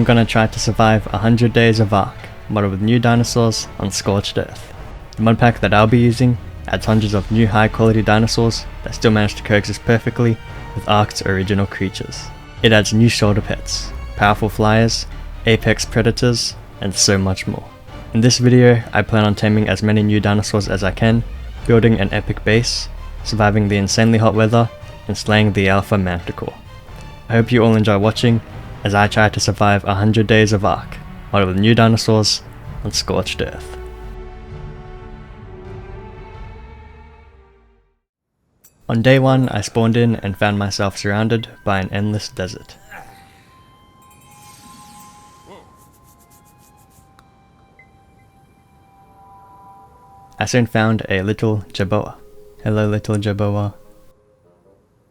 I'm gonna try to survive 100 days of ARK, modded with new dinosaurs on Scorched Earth. The mod pack that I'll be using adds hundreds of new high quality dinosaurs that still manage to coexist perfectly with ARK's original creatures. It adds new shoulder pets, powerful flyers, apex predators, and so much more. In this video, I plan on taming as many new dinosaurs as I can, building an epic base, surviving the insanely hot weather, and slaying the alpha manticore. I hope you all enjoy watching as I try to survive 100 days of ARK, modded with new dinosaurs on Scorched Earth. On day 1, I spawned in and found myself surrounded by an endless desert. I soon found a little jerboa. Hello little jerboa.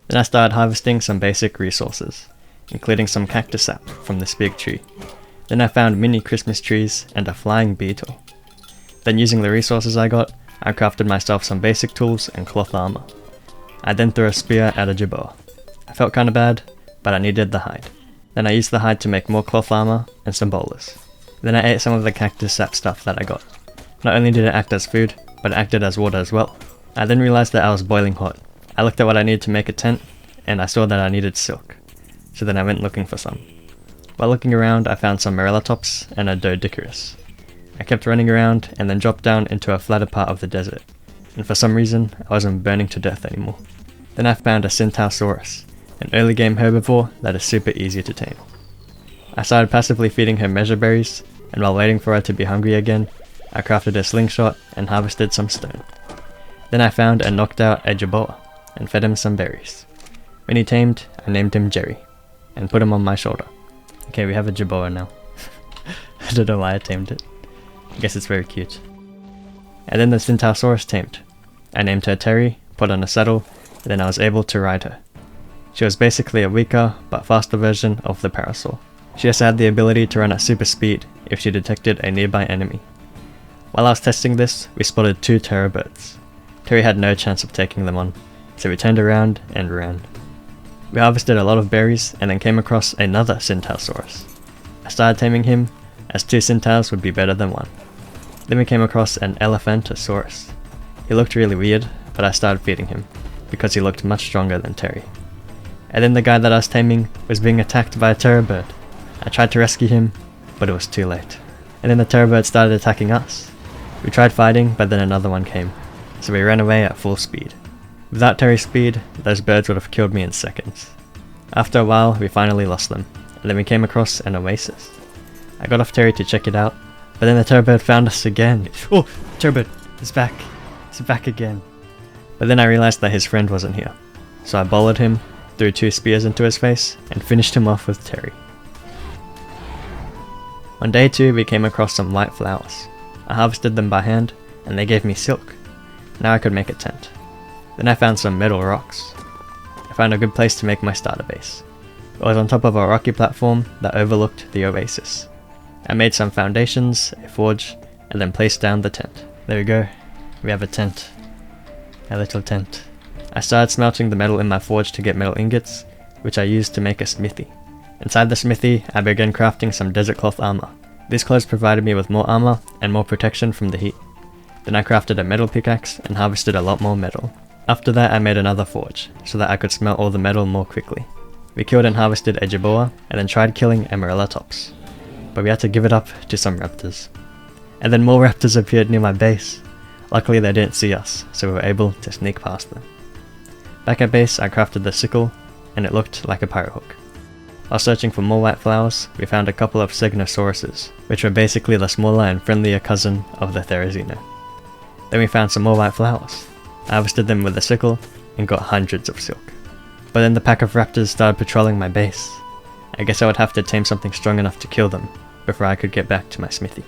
Then I started harvesting some basic resources, including some cactus sap from this big tree. Then I found mini Christmas trees and a flying beetle. Then using the resources I got, I crafted myself some basic tools and cloth armor. I then threw a spear at a jerboa. I felt kinda bad, but I needed the hide. Then I used the hide to make more cloth armor and some boulders. Then I ate some of the cactus sap stuff that I got. Not only did it act as food, but it acted as water as well. I then realized that I was boiling hot. I looked at what I needed to make a tent, and I saw that I needed silk. So then I went looking for some. While looking around, I found some morellatops and a doedicurus. I kept running around and then dropped down into a flatter part of the desert, and for some reason I wasn't burning to death anymore. Then I found a Dinosaurs, an early game herbivore that is super easy to tame. I started passively feeding her measure berries, and while waiting for her to be hungry again, I crafted a slingshot and harvested some stone. Then I found and knocked out a jerboa and fed him some berries. When he tamed, I named him Jerry and put him on my shoulder. Okay, we have a jerboa now. I don't know why I tamed it. I guess it's very cute. And then the Dinosaurs tamed. I named her Terry, put on a saddle, and then I was able to ride her. She was basically a weaker but faster version of the Parasaur. She also had the ability to run at super speed if she detected a nearby enemy. While I was testing this, we spotted 2 terror birds. Terry had no chance of taking them on, so we turned around and ran. We harvested a lot of berries and then came across another Dinosaurs. I started taming him, as 2 centaurs would be better than 1. Then we came across an Elephantosaurus. He looked really weird, but I started feeding him, because he looked much stronger than Terry. And then the guy that I was taming was being attacked by a terror bird. I tried to rescue him, but it was too late. And then the terror bird started attacking us. We tried fighting, but then another one came, so we ran away at full speed. Without Terry's speed, those birds would have killed me in seconds. After a while, we finally lost them, and then we came across an oasis. I got off Terry to check it out, but then the terror bird found us again. Oh, terror bird, it's back. It's back again. But then I realized that his friend wasn't here, so I bolted him, threw 2 spears into his face, and finished him off with Terry. On day 2, we came across some white flowers. I harvested them by hand, and they gave me silk. Now I could make a tent. Then I found some metal rocks. I found a good place to make my starter base. It was on top of a rocky platform that overlooked the oasis. I made some foundations, a forge, and then placed down the tent. There we go. We have a tent. A little tent. I started smelting the metal in my forge to get metal ingots, which I used to make a smithy. Inside the smithy, I began crafting some desert cloth armor. These clothes provided me with more armor and more protection from the heat. Then I crafted a metal pickaxe and harvested a lot more metal. After that I made another forge, so that I could smelt all the metal more quickly. We killed and harvested a jerboa, and then tried killing a morellatops. But we had to give it up to some raptors. And then more raptors appeared near my base. Luckily they didn't see us, so we were able to sneak past them. Back at base I crafted the sickle, and it looked like a pirate hook. While searching for more white flowers, we found a couple of Segnosauruses, which were basically the smaller and friendlier cousin of the Therizino. Then we found some more white flowers. I harvested them with a sickle and got hundreds of silk. But then the pack of raptors started patrolling my base. I guess I would have to tame something strong enough to kill them before I could get back to my smithy.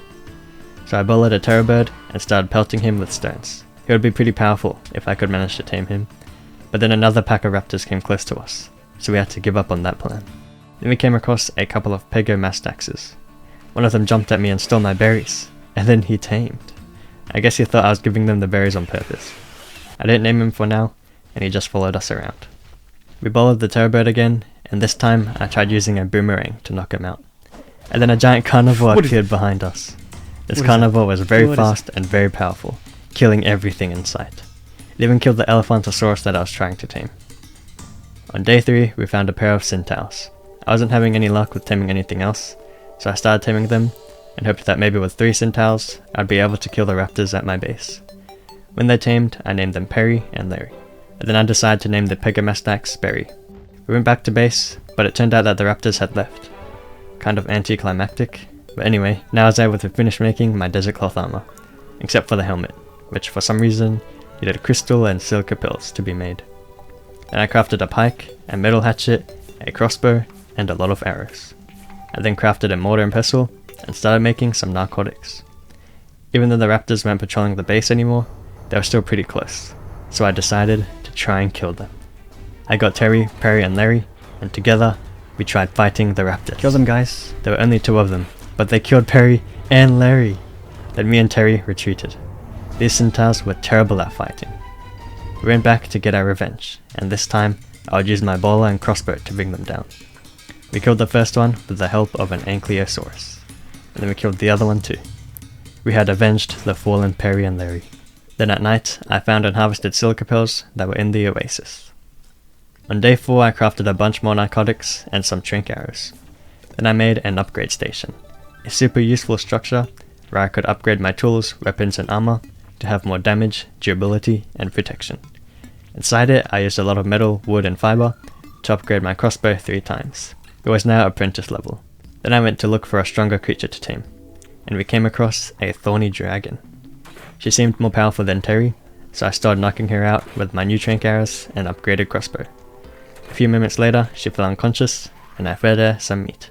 So I bullied a terror bird and started pelting him with stones. He would be pretty powerful if I could manage to tame him. But then another pack of raptors came close to us, so we had to give up on that plan. Then we came across a couple of Pegomastaxes. One of them jumped at me and stole my berries, and then he tamed. I guess he thought I was giving them the berries on purpose. I didn't name him for now, and he just followed us around. We bolled the terror bird again, and this time I tried using a boomerang to knock him out. And then a giant carnivore appeared behind us. This carnivore was very fast and very powerful, killing everything in sight. It even killed the elephantosaurus that I was trying to tame. On day 3, we found a pair of centaurs. I wasn't having any luck with taming anything else, so I started taming them and hoped that maybe with 3 centaurs, I'd be able to kill the raptors at my base. When they tamed, I named them Perry and Larry, and then I decided to name the Pegamastax Berry. We went back to base, but it turned out that the raptors had left. Kind of anticlimactic, but anyway, now I was able to finish making my desert cloth armor, except for the helmet, which for some reason needed crystal and silica pills to be made. Then I crafted a pike, a metal hatchet, a crossbow, and a lot of arrows. I then crafted a mortar and pestle, and started making some narcotics. Even though the raptors weren't patrolling the base anymore, they were still pretty close, so I decided to try and kill them. I got Terry, Perry and Larry, and together we tried fighting the raptors. Kill them, guys. There were only 2 of them, but they killed Perry and Larry. Then me and Terry retreated. These centaurs were terrible at fighting. We went back to get our revenge, and this time I would use my bowler and crossbow to bring them down. We killed the first one with the help of an ankylosaurus, and then we killed the other one too. We had avenged the fallen Perry and Larry. Then at night, I found and harvested silica pills that were in the oasis. On day 4, I crafted a bunch more narcotics and some shrink arrows. Then I made an upgrade station, a super useful structure where I could upgrade my tools, weapons and armor to have more damage, durability and protection. Inside it, I used a lot of metal, wood and fiber to upgrade my crossbow 3 times. It was now apprentice level. Then I went to look for a stronger creature to tame, and we came across a thorny dragon. She seemed more powerful than Terry, so I started knocking her out with my new shrink arrows and upgraded crossbow. A few moments later, she fell unconscious, and I fed her some meat.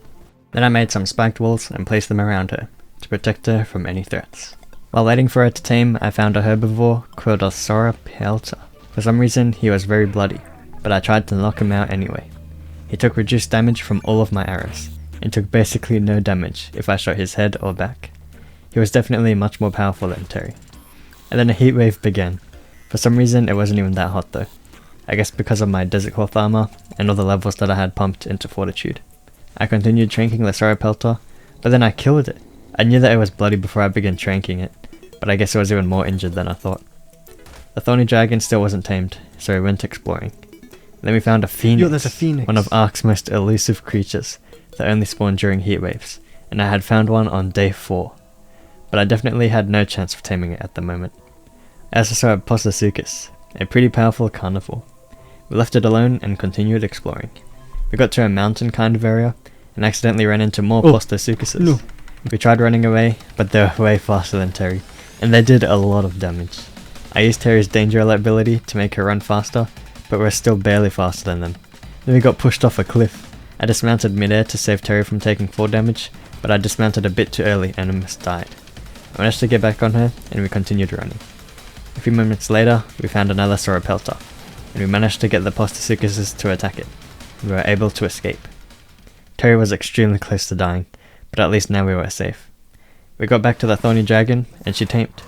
Then I made some spiked walls and placed them around her, to protect her from any threats. While waiting for her to tame, I found a herbivore called a Sauropelta. For some reason, he was very bloody, but I tried to knock him out anyway. He took reduced damage from all of my arrows, and took basically no damage if I shot his head or back. He was definitely much more powerful than Terry. And then a heat wave began. For some reason it wasn't even that hot though. I guess because of my desert cloth armor and all the levels that I had pumped into fortitude. I continued tranking the Sauropelta, but then I killed it. I knew that it was bloody before I began tranking it, but I guess it was even more injured than I thought. The thorny dragon still wasn't tamed, so we went exploring. Then we found a phoenix. Yo, there's a phoenix. One of ARK's most elusive creatures that only spawn during heat waves, and I had found one on day 4. But I definitely had no chance of taming it at the moment. I also saw a Postosuchus, a pretty powerful carnivore. We left it alone and continued exploring. We got to a mountain kind of area, and accidentally ran into more Postosuchuses. No. We tried running away, but they were way faster than Terry, and they did a lot of damage. I used Terry's danger alert ability to make her run faster, but we're still barely faster than them. Then we got pushed off a cliff. I dismounted midair to save Terry from taking 4 damage, but I dismounted a bit too early and almost died. I managed to get back on her, and we continued running. A few moments later, we found another Sauropelta, and we managed to get the Postosuchuses to attack it. We were able to escape. Terry was extremely close to dying, but at least now we were safe. We got back to the thorny dragon, and she tamed.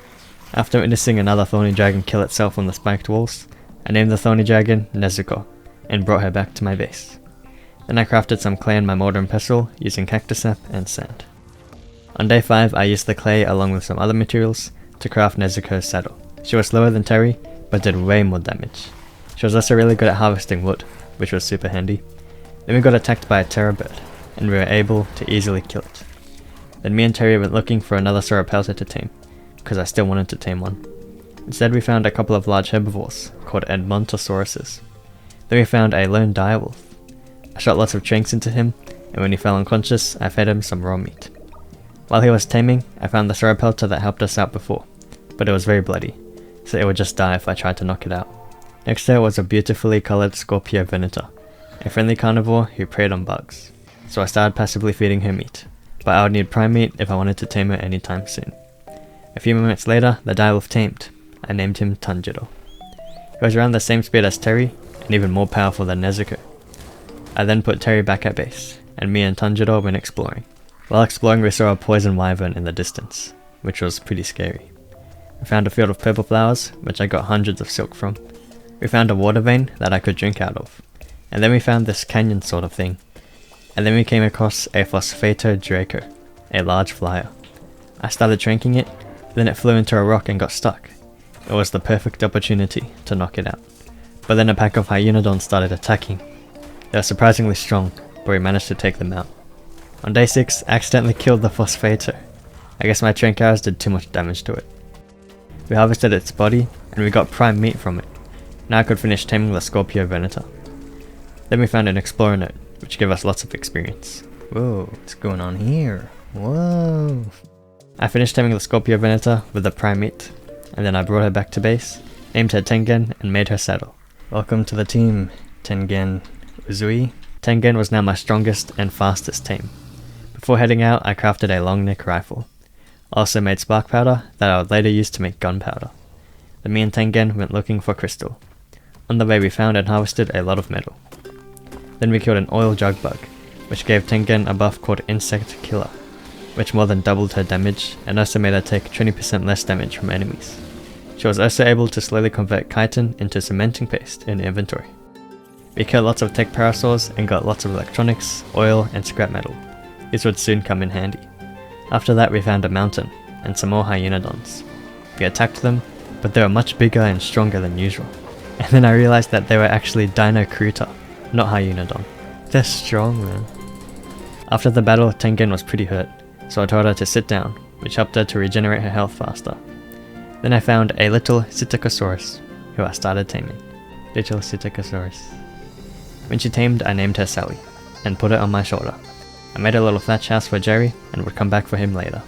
After witnessing another thorny dragon kill itself on the spiked walls, I named the thorny dragon Nezuko, and brought her back to my base. Then I crafted some clay in my mortar and pestle using cactus sap and sand. On day 5, I used the clay along with some other materials to craft Nezuko's saddle. She was slower than Terry, but did way more damage. She was also really good at harvesting wood, which was super handy. Then we got attacked by a terror bird, and we were able to easily kill it. Then me and Terry went looking for another Sauropelta to tame, because I still wanted to tame one. Instead we found a couple of large herbivores, called Edmontosauruses. Then we found a lone direwolf. I shot lots of tranks into him, and when he fell unconscious, I fed him some raw meat. While he was taming, I found the Sauropelta that helped us out before, but it was very bloody, so it would just die if I tried to knock it out. Next there was a beautifully coloured Scorpio venator, a friendly carnivore who preyed on bugs, so I started passively feeding her meat, but I would need prime meat if I wanted to tame her anytime soon. A few moments later, the direwolf tamed. I named him Tanjiro. He was around the same speed as Terry, and even more powerful than Nezuko. I then put Terry back at base, and me and Tanjiro went exploring. While exploring we saw a poison wyvern in the distance, which was pretty scary. We found a field of purple flowers, which I got hundreds of silk from. We found a water vein that I could drink out of. And then we found this canyon sort of thing. and then we came across a Phosphato Draco, a large flyer. I started tranking it, then it flew into a rock and got stuck. It was the perfect opportunity to knock it out. But then a pack of Hyaenodons started attacking. They were surprisingly strong, but we managed to take them out. On day 6, I accidentally killed the Phosphato. I guess my trank arrows did too much damage to it. We harvested its body, and we got prime meat from it. Now I could finish taming the Scorpio Veneta. Then we found an explorer note, which gave us lots of experience. Whoa, what's going on here? Whoa. I finished taming the Scorpio Veneta with the prime meat, and then I brought her back to base, named her Tengen, and made her saddle. Welcome to the team, Tengen Uzui. Tengen was now my strongest and fastest tame. Before heading out, I crafted a long neck rifle. I also made spark powder that I would later use to make gunpowder. Then me and Tengen went looking for crystal. On the way we found and harvested a lot of metal. Then we killed an oil jug bug, which gave Tengen a buff called Insect Killer, which more than doubled her damage and also made her take 20% less damage from enemies. She was also able to slowly convert chitin into cementing paste in the inventory. We killed lots of tech parasaurs and got lots of electronics, oil and scrap metal. These would soon come in handy. After that we found a mountain and some more Hyaenodons. We attacked them, but they were much bigger and stronger than usual. And then I realized that they were actually Dinocruta, not Hyaenodon. They're strong, man. After the battle, Tengen was pretty hurt, so I told her to sit down, which helped her to regenerate her health faster. Then I found a little Psittacosaurus, who I started taming. Little Psittacosaurus. When she tamed, I named her Sally, and put it on my shoulder. I made a little thatch house for Jerry, and would come back for him later.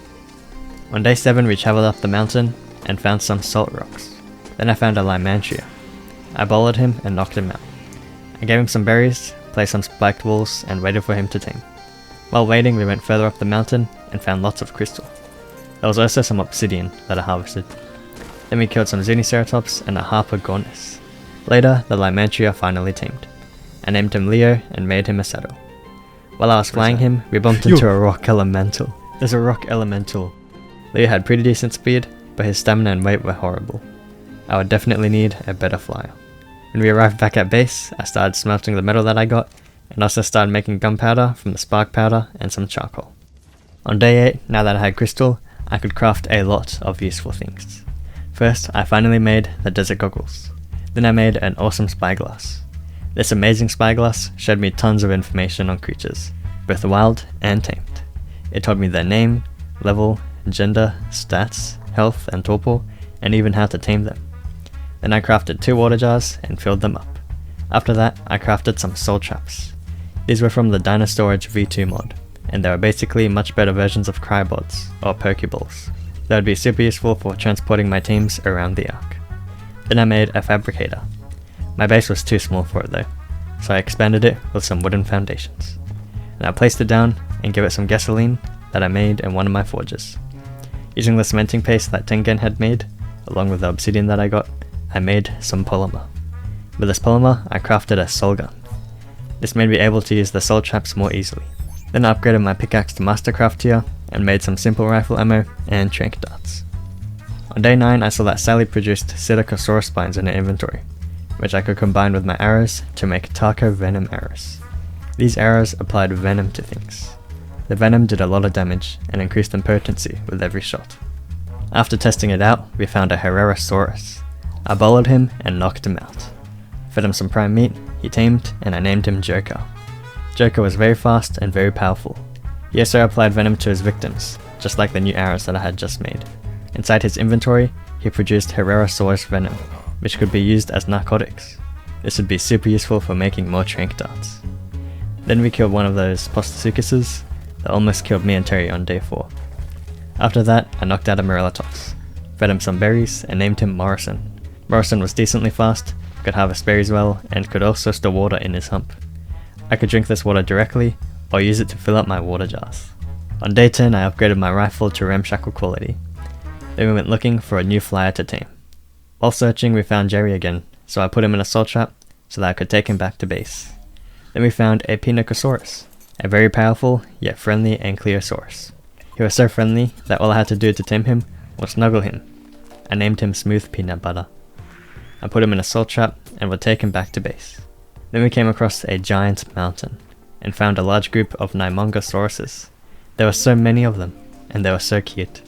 On day 7 we travelled up the mountain, and found some salt rocks. Then I found a Lymantria. I bolled him and knocked him out. I gave him some berries, placed some spiked walls, and waited for him to tame. While waiting we went further up the mountain, and found lots of crystal. There was also some obsidian that I harvested. Then we killed some Zuniceratops and a Harpagornis. Later, the Lymantria finally tamed. I named him Leo and made him a saddle. While I was flying him, we bumped into a rock elemental. There's a rock elemental. Leo had pretty decent speed, but his stamina and weight were horrible. I would definitely need a better flyer. When we arrived back at base, I started smelting the metal that I got, and also started making gunpowder from the spark powder and some charcoal. On day 8, now that I had crystal, I could craft a lot of useful things. First, I finally made the desert goggles. Then I made an awesome spyglass. This amazing spyglass showed me tons of information on creatures, both wild and tamed. It told me their name, level, gender, stats, health and torpor, and even how to tame them. Then I crafted 2 water jars and filled them up. After that, I crafted some soul traps. These were from the Dinosaurs V2 mod, and they were basically much better versions of Crybots, or Pokeballs. That would be super useful for transporting my teams around the ARK. Then I made a fabricator. My base was too small for it though, so I expanded it with some wooden foundations. And I placed it down and gave it some gasoline that I made in one of my forges. Using the cementing paste that Tengen had made, along with the obsidian that I got, I made some polymer. With this polymer, I crafted a soul gun. This made me able to use the soul traps more easily. Then I upgraded my pickaxe to Mastercraft tier, and made some simple rifle ammo and trank darts. On day 9 I saw that Sally produced Psittacosaurus spines in her inventory, which I could combine with my arrows to make Taco Venom arrows. These arrows applied venom to things. The venom did a lot of damage and increased in potency with every shot. After testing it out, we found a Herrerasaurus. I bolled him and knocked him out. Fed him some prime meat, he tamed, and I named him Joker. Joker was very fast and very powerful. He also applied venom to his victims, just like the new arrows that I had just made. Inside his inventory, he produced Herrerasaurus venom, which could be used as narcotics. This would be super useful for making more trank darts. Then we killed one of those Postosuchuses that almost killed me and Terry on day 4. After that, I knocked out a Morellatops, fed him some berries, and named him Morrison. Morrison was decently fast, could harvest berries well, and could also store water in his hump. I could drink this water directly, or use it to fill up my water jars. On day 10 I upgraded my rifle to ramshackle quality. Then we went looking for a new flyer to tame. While searching we found Jerry again, so I put him in a soul trap so that I could take him back to base. Then we found a Pinocosaurus, a very powerful yet friendly Ankylosaurus. He was so friendly that all I had to do to tame him was snuggle him. I named him Smooth Peanut Butter. I put him in a soul trap and would take him back to base. Then we came across a giant mountain. and found a large group of Nimongosauruses. There were so many of them, and they were so cute.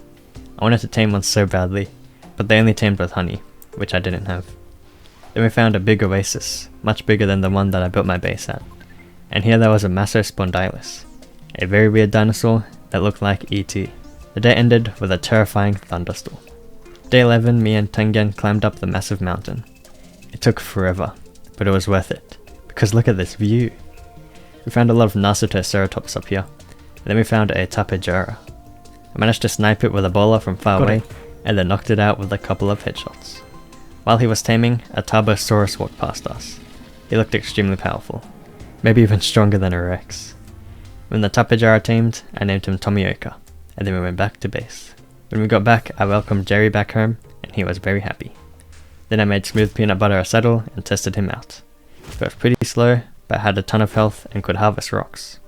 I wanted to tame one so badly, but they only tamed with honey, which I didn't have. Then we found a big oasis, much bigger than the one that I built my base at, and here there was a Massospondylus, a very weird dinosaur that looked like E.T. The day ended with a terrifying thunderstorm. Day 11, me and Tengen climbed up the massive mountain. It took forever, but it was worth it, because look at this view. We found a lot of Nasutoceratops up here, and then we found a Tapejara. I managed to snipe it with a bowler from far away, and then knocked it out with a couple of headshots. While he was taming, a Tarbosaurus walked past us. He looked extremely powerful, maybe even stronger than a Rex. When the Tapejara tamed, I named him Tomioka, and then we went back to base. When we got back, I welcomed Jerry back home, and he was very happy. Then I made Smooth Peanut Butter a saddle and tested him out. He was pretty slow, but had a ton of health and could harvest rocks.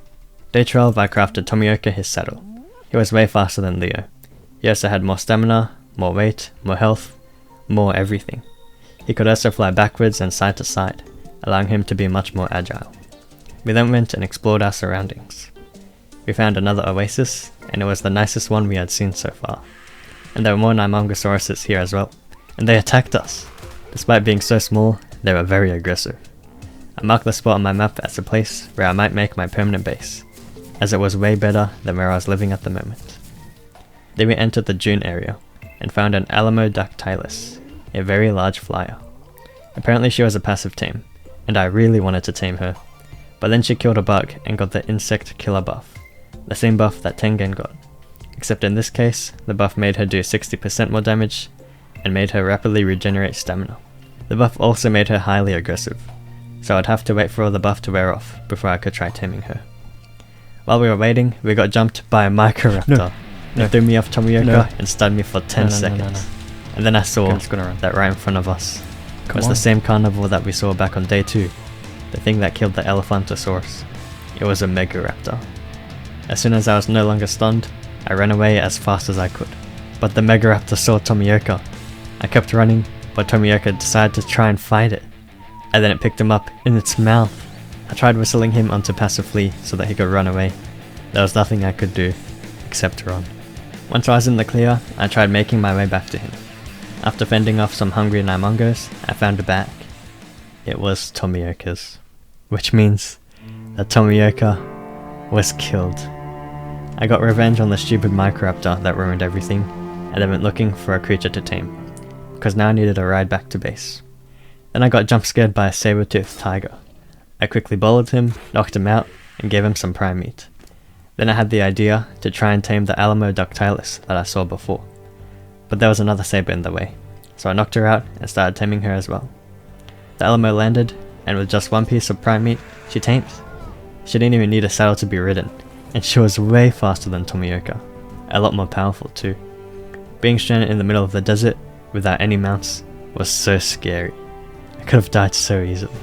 Day 12, I crafted Tomioka his saddle. He was way faster than Leo. He also had more stamina, more weight, more health, more everything. He could also fly backwards and side to side, allowing him to be much more agile. We then went and explored our surroundings. We found another oasis, and it was the nicest one we had seen so far. And there were more Nimongosauruses here as well, and they attacked us. Despite being so small, they were very aggressive. I marked the spot on my map as a place where I might make my permanent base, as it was way better than where I was living at the moment. Then we entered the dune area, and found an Alamodactylus, a very large flyer. Apparently she was a passive tame, and I really wanted to tame her, but then she killed a bug and got the insect killer buff, the same buff that Tengen got, except in this case, the buff made her do 60% more damage, and made her rapidly regenerate stamina. The buff also made her highly aggressive, so I'd have to wait for the buff to wear off before I could try taming her. While we were waiting, we got jumped by a Microraptor. It threw me off Tomioka and stunned me for 10 seconds. And then I saw that right in front of us was the same carnivore that we saw back on day 2, the thing that killed the Elephantosaurus. It was a Megaraptor. As soon as I was no longer stunned, I ran away as fast as I could. But the Megaraptor saw Tomioka. I kept running, but Tomioka decided to try and fight it. And then it picked him up in its mouth. I tried whistling him onto passive flee so that he could run away. There was nothing I could do, except run. Once I was in the clear, I tried making my way back to him. After fending off some hungry Nimongos, I found a bag. It was Tomioka's, which means that Tomioka was killed. I got revenge on the stupid Microraptor that ruined everything, and then went looking for a creature to tame, because now I needed a ride back to base. Then I got jump scared by a saber-toothed tiger. I quickly bowled him, knocked him out, and gave him some prime meat. Then I had the idea to try and tame the Alamodactylus that I saw before. But there was another saber in the way, so I knocked her out and started taming her as well. The Alamo landed, and with just one piece of prime meat, she tamed. She didn't even need a saddle to be ridden, and she was way faster than Tomioka, a lot more powerful too. Being stranded in the middle of the desert without any mounts was so scary. I could have died so easily.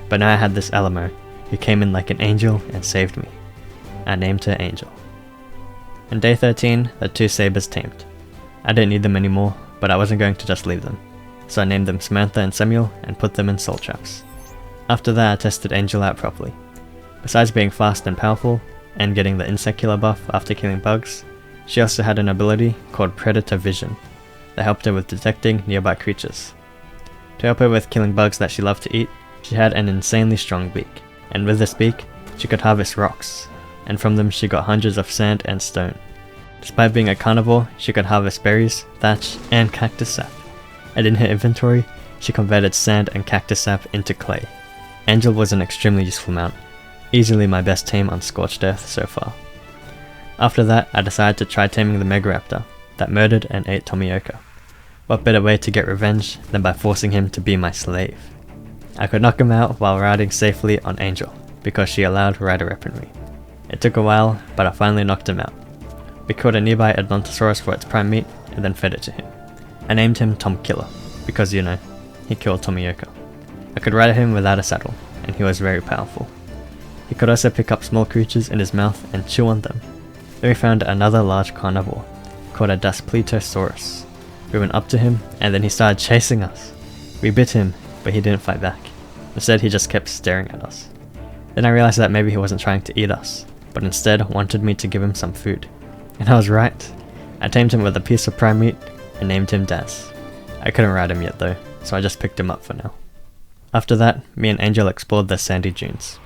But now I had this Alamo, who came in like an angel and saved me. I named her Angel. On day 13, the 2 sabers tamed. I didn't need them anymore, but I wasn't going to just leave them, so I named them Samantha and Samuel and put them in soul traps. After that I tested Angel out properly. Besides being fast and powerful, and getting the insect killer buff after killing bugs, she also had an ability called Predator Vision that helped her with detecting nearby creatures. To help her with killing bugs that she loved to eat, she had an insanely strong beak, and with this beak, she could harvest rocks, and from them she got hundreds of sand and stone. Despite being a carnivore, she could harvest berries, thatch, and cactus sap, and in her inventory, she converted sand and cactus sap into clay. Angel was an extremely useful mount, easily my best tame on Scorched Earth so far. After that, I decided to try taming the Megaraptor that murdered and ate Tomioka. What better way to get revenge than by forcing him to be my slave? I could knock him out while riding safely on Angel, because she allowed rider weaponry. It took a while, but I finally knocked him out. We caught a nearby Odontosaurus for its prime meat, and then fed it to him. I named him Tom Killer, because you know, he killed Tomioka. I could ride him without a saddle, and he was very powerful. He could also pick up small creatures in his mouth and chew on them. Then we found another large carnivore, called a Daspletosaurus. We went up to him, and then he started chasing us. We bit him, but he didn't fight back. Instead he just kept staring at us. Then I realized that maybe he wasn't trying to eat us, but instead wanted me to give him some food. And I was right. I tamed him with a piece of prime meat and named him Daz. I couldn't ride him yet though, so I just picked him up for now. After that, me and Angel explored the sandy dunes.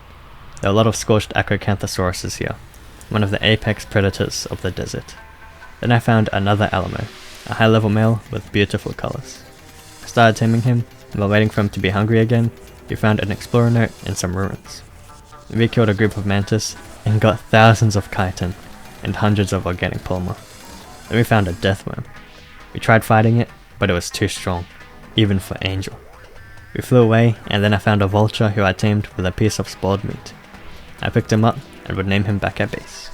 There are a lot of scorched Acrocanthosaurus here, one of the apex predators of the desert. Then I found another Alamo, a high level male with beautiful colours. I started taming him, and while waiting for him to be hungry again, we found an explorer note in some ruins. We killed a group of mantis and got thousands of chitin and hundreds of organic polymer. Then we found a death worm. We tried fighting it, but it was too strong, even for Angel. We flew away, and then I found a vulture who I tamed with a piece of spoiled meat. I picked him up and would name him back at base.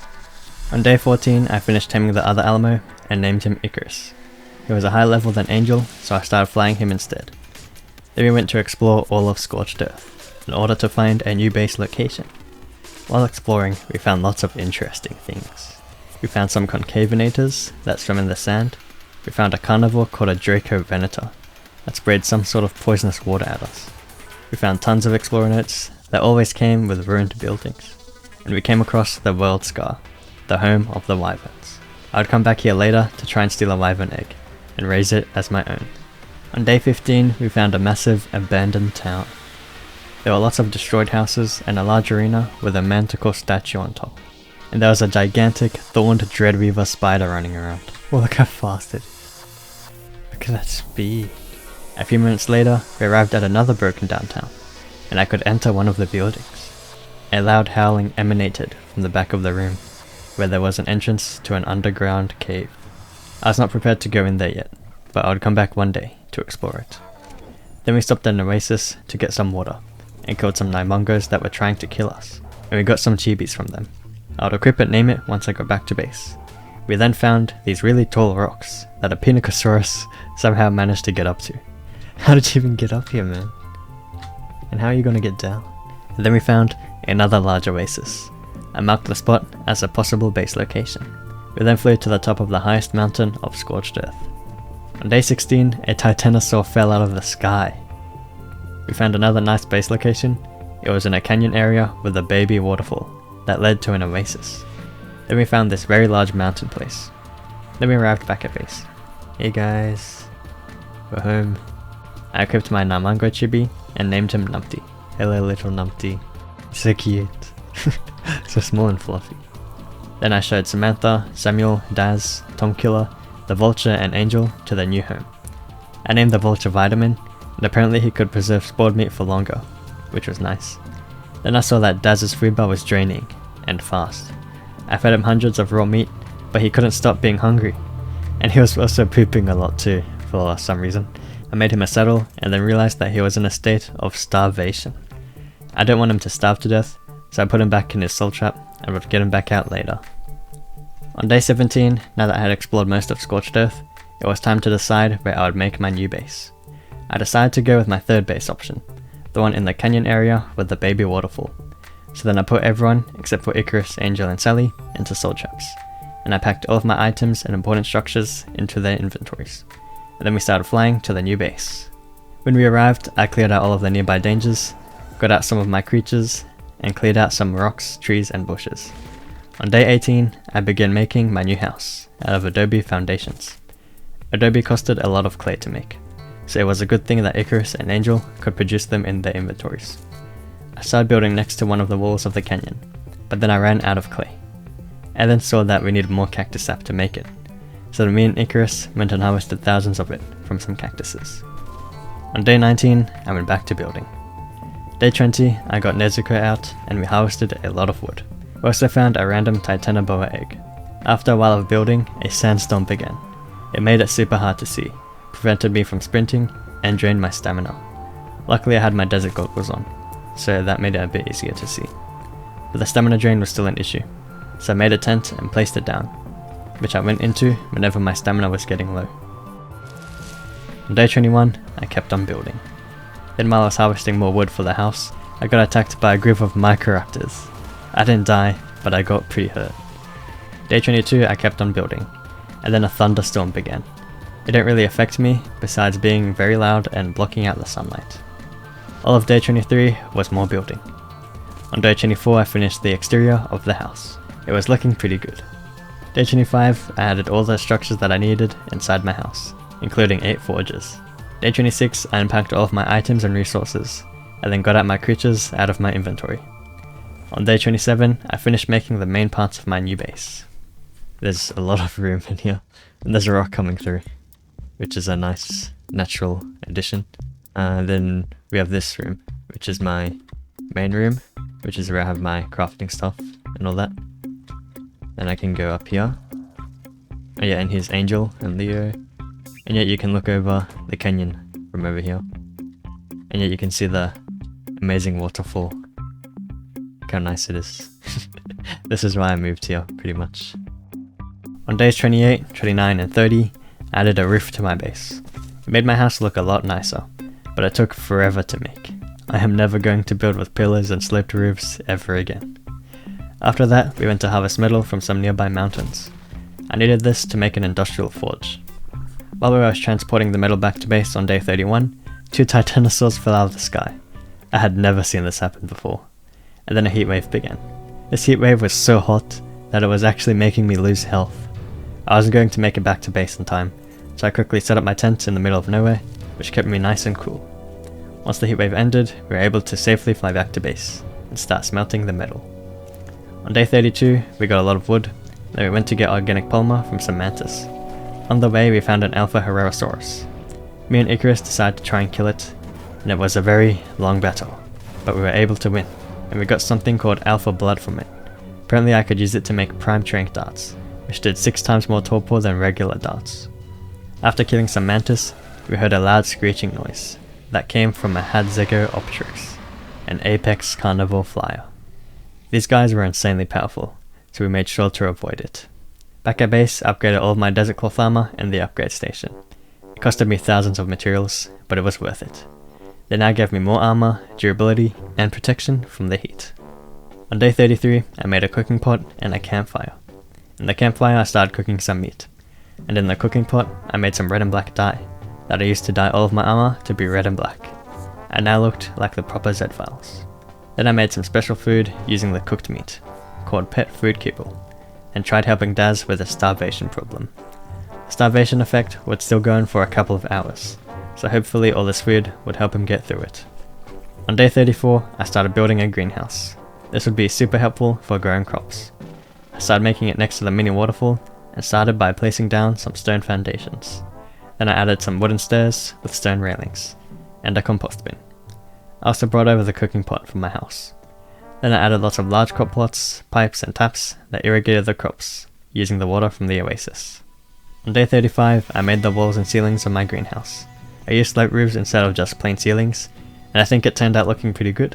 On day 14, I finished taming the other Alamo and named him Icarus. He was a higher level than Angel, so I started flying him instead. Then we went to explore all of Scorched Earth, in order to find a new base location. While exploring, we found lots of interesting things. We found some concavenators that swim in the sand. We found a carnivore called a Draco Venator that sprayed some sort of poisonous water at us. We found tons of explorer notes that always came with ruined buildings. And we came across the World Scar, the home of the wyverns. I would come back here later to try and steal a wyvern egg and raise it as my own. On day 15, we found a massive abandoned town. There were lots of destroyed houses and a large arena with a manticore statue on top. And there was a gigantic thorned dreadweaver spider running around. Oh, look how fast it is. Look at that speed. A few minutes later, we arrived at another broken down town, and I could enter one of the buildings. A loud howling emanated from the back of the room, where there was an entrance to an underground cave. I was not prepared to go in there yet, but I would come back one day to explore it. Then we stopped at an oasis to get some water, and killed some Nimongos that were trying to kill us, and we got some chibis from them. I would equip and name it once I got back to base. We then found these really tall rocks that a Pinacosaurus somehow managed to get up to. How did you even get up here, man? And how are you gonna get down? And then we found another large oasis. I marked the spot as a possible base location. We then flew to the top of the highest mountain of Scorched Earth. On day 16, a Titanosaur fell out of the sky. We found another nice base location. It was in a canyon area with a baby waterfall that led to an oasis. Then we found this very large mountain place. Then we arrived back at base. Hey guys, we're home. I equipped my Namango chibi and named him Numpty. Hello little Numpty. So cute. So small and fluffy. Then I showed Samantha, Samuel, Daz, Tom Killer, the Vulture and Angel to their new home. I named the Vulture Vitamin, and apparently he could preserve spoiled meat for longer, which was nice. Then I saw that Daz's food bar was draining, and fast. I fed him hundreds of raw meat, but he couldn't stop being hungry. And he was also pooping a lot too, for some reason. I made him a saddle, and then realized that he was in a state of starvation. I didn't want him to starve to death, so I put him back in his soul trap, and would get him back out later. On day 17, now that I had explored most of Scorched Earth, it was time to decide where I would make my new base. I decided to go with my third base option, the one in the canyon area with the baby waterfall. So then I put everyone, except for Icarus, Angel and Sally, into soul traps, and I packed all of my items and important structures into their inventories. And then we started flying to the new base. When we arrived, I cleared out all of the nearby dangers, got out some of my creatures, and cleared out some rocks, trees and bushes. On day 18, I began making my new house, out of adobe foundations. Adobe costed a lot of clay to make, so it was a good thing that Icarus and Angel could produce them in their inventories. I started building next to one of the walls of the canyon, but then I ran out of clay. I then saw that we needed more cactus sap to make it, so me and Icarus went and harvested thousands of it from some cactuses. On day 19, I went back to building. Day 20, I got Nezuko out and we harvested a lot of wood. We also found a random Titanoboa egg. After a while of building, a sandstorm began. It made it super hard to see, prevented me from sprinting, and drained my stamina. Luckily I had my desert goggles on, so that made it a bit easier to see. But the stamina drain was still an issue, so I made a tent and placed it down, which I went into whenever my stamina was getting low. On day 21, I kept on building. Then while I was harvesting more wood for the house, I got attacked by a group of Microraptors. I didn't die, but I got pretty hurt. Day 22, I kept on building, and then a thunderstorm began. It didn't really affect me, besides being very loud and blocking out the sunlight. All of day 23 was more building. On day 24 I finished the exterior of the house. It was looking pretty good. Day 25 I added all the structures that I needed inside my house, including 8 forges. Day 26 I unpacked all of my items and resources, and then got out my creatures out of my inventory. On day 27 I finished making the main parts of my new base. There's a lot of room in here, and there's a rock coming through, which is a nice natural addition. Then we have this room, which is my main room, which is where I have my crafting stuff and all that. Then I can go up here. Oh yeah, and here's Angel and Leo. And yet you can look over the canyon from over here. And yet you can see the amazing waterfall. Look how nice it is. This is why I moved here, pretty much. On days 28, 29 and 30, I added a roof to my base. It made my house look a lot nicer, but it took forever to make. I am never going to build with pillars and sloped roofs ever again. After that, we went to harvest metal from some nearby mountains. I needed this to make an industrial forge. While I was transporting the metal back to base on day 31, 2 Dinosaurs fell out of the sky. I had never seen this happen before. And then a heatwave began. This heatwave was so hot that it was actually making me lose health. I wasn't going to make it back to base in time, so I quickly set up my tent in the middle of nowhere, which kept me nice and cool. Once the heatwave ended, we were able to safely fly back to base and start smelting the metal. On day 32, we got a lot of wood, then we went to get organic polymer from some mantis. On the way, we found an Alpha Herosaurus. Me and Icarus decided to try and kill it, and it was a very long battle, but we were able to win, and we got something called Alpha Blood from it. Apparently I could use it to make prime trank darts, which did 6 times more torpor than regular darts. After killing some mantis, we heard a loud screeching noise that came from a Hadzegoopteryx, an apex carnivore flyer. These guys were insanely powerful, so we made sure to avoid it. Back at base, I upgraded all of my desert cloth armor and the upgrade station. It costed me thousands of materials, but it was worth it. They now gave me more armor, durability, and protection from the heat. On day 33, I made a cooking pot and a campfire. In the campfire I started cooking some meat, and in the cooking pot I made some red and black dye that I used to dye all of my armor to be red and black. I now looked like the proper ZedFiles. Then I made some special food using the cooked meat, called Pet Food Kibble, and tried helping Daz with a starvation problem. The starvation effect would still go on for a couple of hours, so hopefully all this food would help him get through it. On day 34, I started building a greenhouse. This would be super helpful for growing crops. I started making it next to the mini waterfall, and started by placing down some stone foundations. Then I added some wooden stairs with stone railings, and a compost bin. I also brought over the cooking pot from my house. Then I added lots of large crop plots, pipes and taps that irrigated the crops, using the water from the oasis. On day 35, I made the walls and ceilings of my greenhouse. I used slope roofs instead of just plain ceilings, and I think it turned out looking pretty good.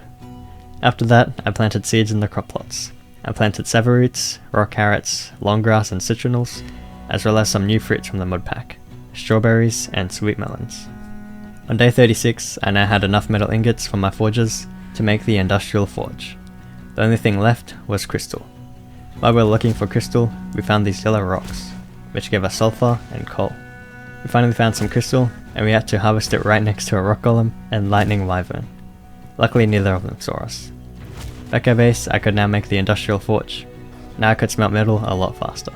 After that, I planted seeds in the crop plots. I planted savaroots, raw carrots, long grass and citronals, as well as some new fruits from the mud pack, strawberries and sweet melons. On day 36, I now had enough metal ingots from my forges to make the industrial forge. The only thing left was crystal. While we were looking for crystal, we found these yellow rocks, which gave us sulfur and coal. We finally found some crystal, and we had to harvest it right next to a rock golem and lightning wyvern. Luckily neither of them saw us. Back at base, I could now make the industrial forge. Now I could smelt metal a lot faster.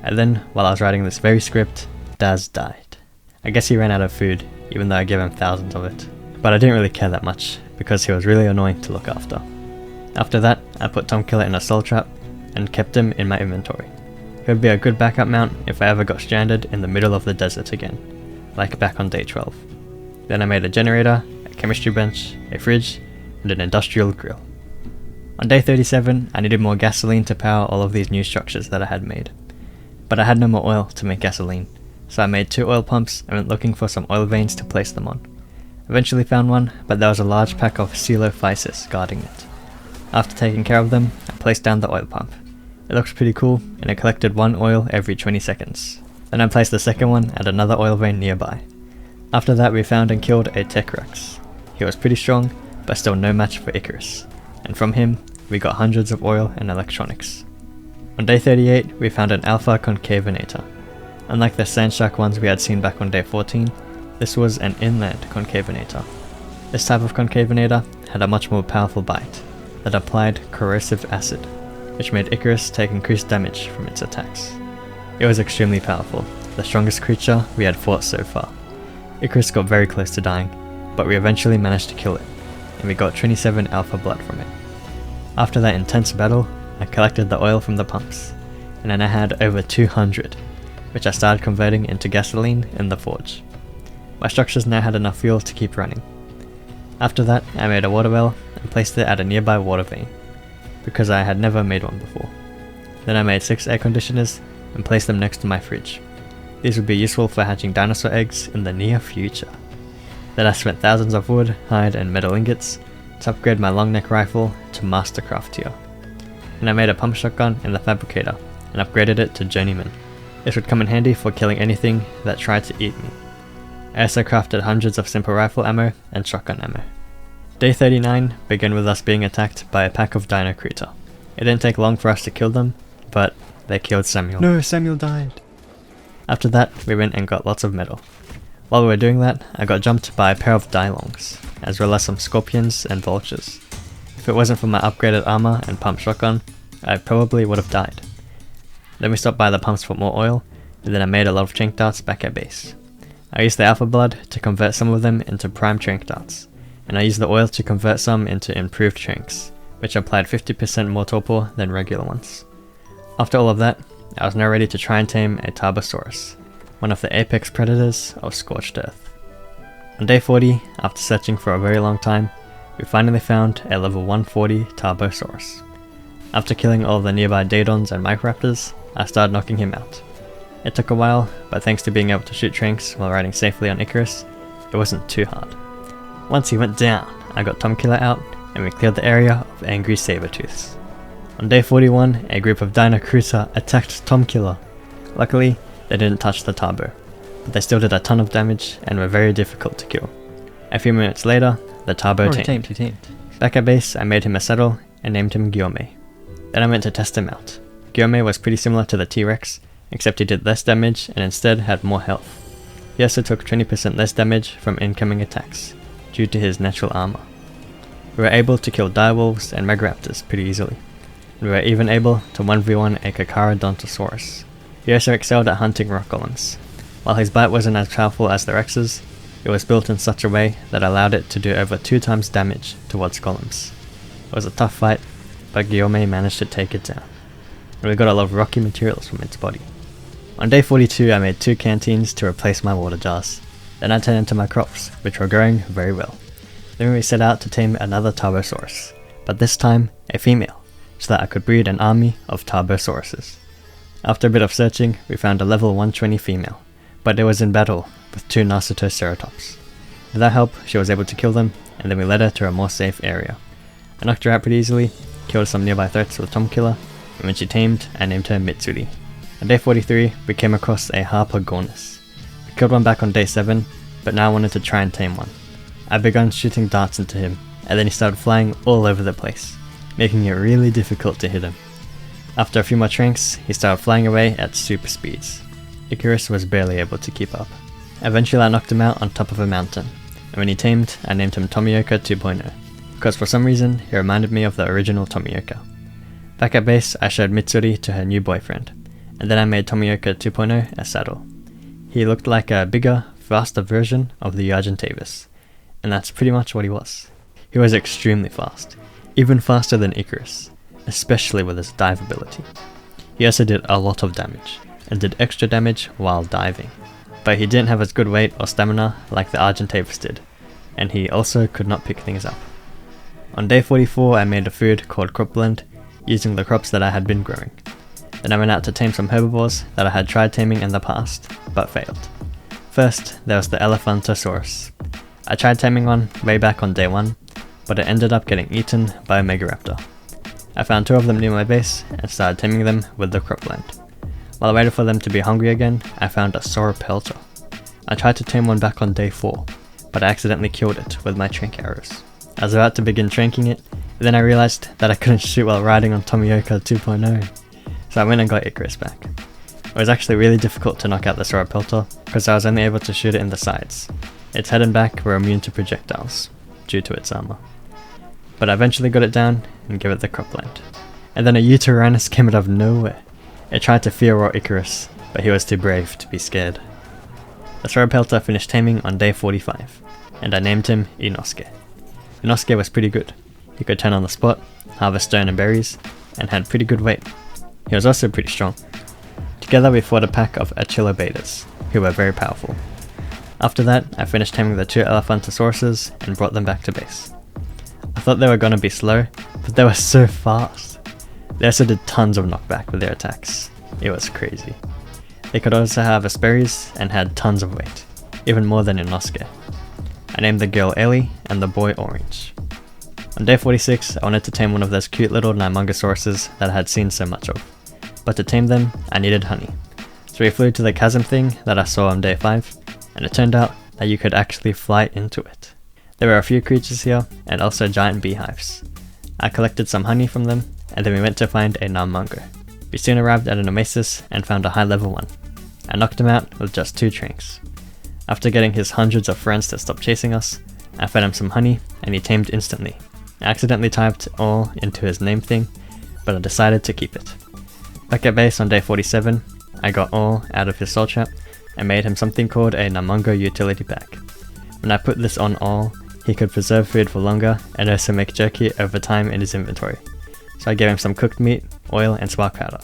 And then, while I was writing this very script, Daz died. I guess he ran out of food, even though I gave him thousands of it. But I didn't really care that much, because he was really annoying to look after. After that, I put Tom Killer in a soul trap, and kept him in my inventory. He would be a good backup mount if I ever got stranded in the middle of the desert again, like back on day 12. Then I made a generator, a chemistry bench, a fridge, and an industrial grill. On day 37, I needed more gasoline to power all of these new structures that I had made. But I had no more oil to make gasoline, so I made 2 oil pumps and went looking for some oil veins to place them on. Eventually found one, but there was a large pack of Coelophysis guarding it. After taking care of them, I placed down the oil pump. It looked pretty cool, and it collected 1 oil every 20 seconds. Then I placed the second one at another oil vein nearby. After that we found and killed a Tech-Rex. He was pretty strong, but still no match for Icarus, and from him we got hundreds of oil and electronics. On day 38 we found an Alpha Concavenator. Unlike the sand shark ones we had seen back on day 14, this was an inland Concavenator. This type of Concavenator had a much more powerful bite, that applied corrosive acid, which made Icarus take increased damage from its attacks. It was extremely powerful, the strongest creature we had fought so far. Icarus got very close to dying, but we eventually managed to kill it, and we got 27 alpha blood from it. After that intense battle, I collected the oil from the pumps, and then I had over 200, which I started converting into gasoline in the forge. My structures now had enough fuel to keep running. After that, I made a water well and placed it at a nearby water vein, because I had never made one before. Then I made 6 air conditioners and placed them next to my fridge. These would be useful for hatching dinosaur eggs in the near future. Then I spent thousands of wood, hide and metal ingots to upgrade my long neck rifle to Mastercraft tier. And I made a pump shotgun in the fabricator and upgraded it to Journeyman. This would come in handy for killing anything that tried to eat me. I also crafted hundreds of simple rifle ammo and shotgun ammo. Day 39 began with us being attacked by a pack of Dino Creator. It didn't take long for us to kill them, but they killed Samuel. No, Samuel died. After that, we went and got lots of metal. While we were doing that, I got jumped by a pair of Dilongs, as well as some scorpions and vultures. If it wasn't for my upgraded armor and pump shotgun, I probably would have died. Then we stopped by the pumps for more oil, and then I made a lot of trank darts back at base. I used the alpha blood to convert some of them into prime trank darts, and I used the oil to convert some into improved tranks, which applied 50% more torpor than regular ones. After all of that, I was now ready to try and tame a Tarbosaurus, one of the apex predators of Scorched Earth. On day 40, after searching for a very long time, we finally found a level 140 Tarbosaurus. After killing all the nearby Daedons and Microraptors, I started knocking him out. It took a while, but thanks to being able to shoot tranks while riding safely on Icarus, it wasn't too hard. Once he went down, I got Tomkiller out, and we cleared the area of angry Sabertooths. On day 41, a group of Dino Creator attacked Tomkiller. Luckily, they didn't touch the Tarbo, but they still did a ton of damage and were very difficult to kill. A few minutes later, the Tarbo tamed. He tamed. Back at base, I made him a saddle and named him Guillaume. Then I went to test him out. Guillaume was pretty similar to the T-Rex, except he did less damage and instead had more health. He also took 20% less damage from incoming attacks, due to his natural armor. We were able to kill direwolves and megaraptors pretty easily. We were even able to 1v1 a Carcharodontosaurus. He also excelled at hunting rock golems. While his bite wasn't as powerful as the Rex's, it was built in such a way that allowed it to do over 2 times damage towards golems. It was a tough fight, but Guillaume managed to take it down. And we got a lot of rocky materials from its body. On day 42 I made 2 canteens to replace my water jars. Then I turned into my crops, which were growing very well. Then we set out to tame another Tarbosaurus, but this time a female, so that I could breed an army of Tarbosauruses. After a bit of searching, we found a level 120 female, but it was in battle with 2 Narcitoceratops. With our help, she was able to kill them, and then we led her to a more safe area. I knocked her out pretty easily, killed some nearby threats with Tomkiller, and when she tamed, I named her Mitsuri. On day 43, we came across a Harpagornis. We killed one back on day 7, but now I wanted to try and tame one. I began shooting darts into him, and then he started flying all over the place, making it really difficult to hit him. After a few more tranks, he started flying away at super speeds. Icarus was barely able to keep up. Eventually I knocked him out on top of a mountain, and when he tamed, I named him Tomioka 2.0, because for some reason he reminded me of the original Tomioka. Back at base, I showed Mitsuri to her new boyfriend, and then I made Tomioka 2.0 a saddle. He looked like a bigger, faster version of the Argentavis, and that's pretty much what he was. He was extremely fast, even faster than Icarus, especially with his dive ability. He also did a lot of damage, and did extra damage while diving, but he didn't have as good weight or stamina like the Argentavis did, and he also could not pick things up. On day 44 I made a food called Crop Blend, using the crops that I had been growing. Then I went out to tame some herbivores that I had tried taming in the past, but failed. First, there was the Elephantosaurus. I tried taming one way back on day 1, but it ended up getting eaten by a Megaraptor. I found 2 of them near my base and started taming them with the Crop Blend. While I waited for them to be hungry again, I found a Sauropelta. I tried to tame one back on day 4, but I accidentally killed it with my trank arrows. I was about to begin tranking it, and then I realized that I couldn't shoot while riding on Tomioka 2.0, so I went and got Icarus back. It was actually really difficult to knock out the Sauropelta, because I was only able to shoot it in the sides. Its head and back were immune to projectiles, due to its armor. but I eventually got it down and gave it the cropland. And then a Uranus came out of nowhere. It tried to fear roar Icarus, but he was too brave to be scared. The Throw-Pelter finished taming on day 45, and I named him Inosuke. Inosuke was pretty good. He could turn on the spot, harvest stone and berries, and had pretty good weight. He was also pretty strong. Together we fought a pack of Achillobatas, who were very powerful. After that, I finished taming the 2 Elephantosauruses and brought them back to base. I thought they were gonna be slow, but they were so fast. They also did tons of knockback with their attacks. It was crazy. They could also harvest berries and had tons of weight, even more than Inosuke. I named the girl Ellie and the boy Orange. On day 46, I wanted to tame one of those cute little Nimungosauruses that I had seen so much of. But to tame them, I needed honey. So we flew to the chasm thing that I saw on day 5, and it turned out that you could actually fly into it. There were a few creatures here, and also giant beehives. I collected some honey from them, and then we went to find a Namungo. We soon arrived at an oasis and found a high level one. I knocked him out with just 2 drinks. After getting his hundreds of friends to stop chasing us, I fed him some honey and he tamed instantly. I accidentally typed all into his name thing, but I decided to keep it. Back at base on day 47, I got all out of his soul trap and made him something called a Namungo utility bag. When I put this on all, he could preserve food for longer and also make jerky over time in his inventory. So I gave him some cooked meat, oil and spark powder.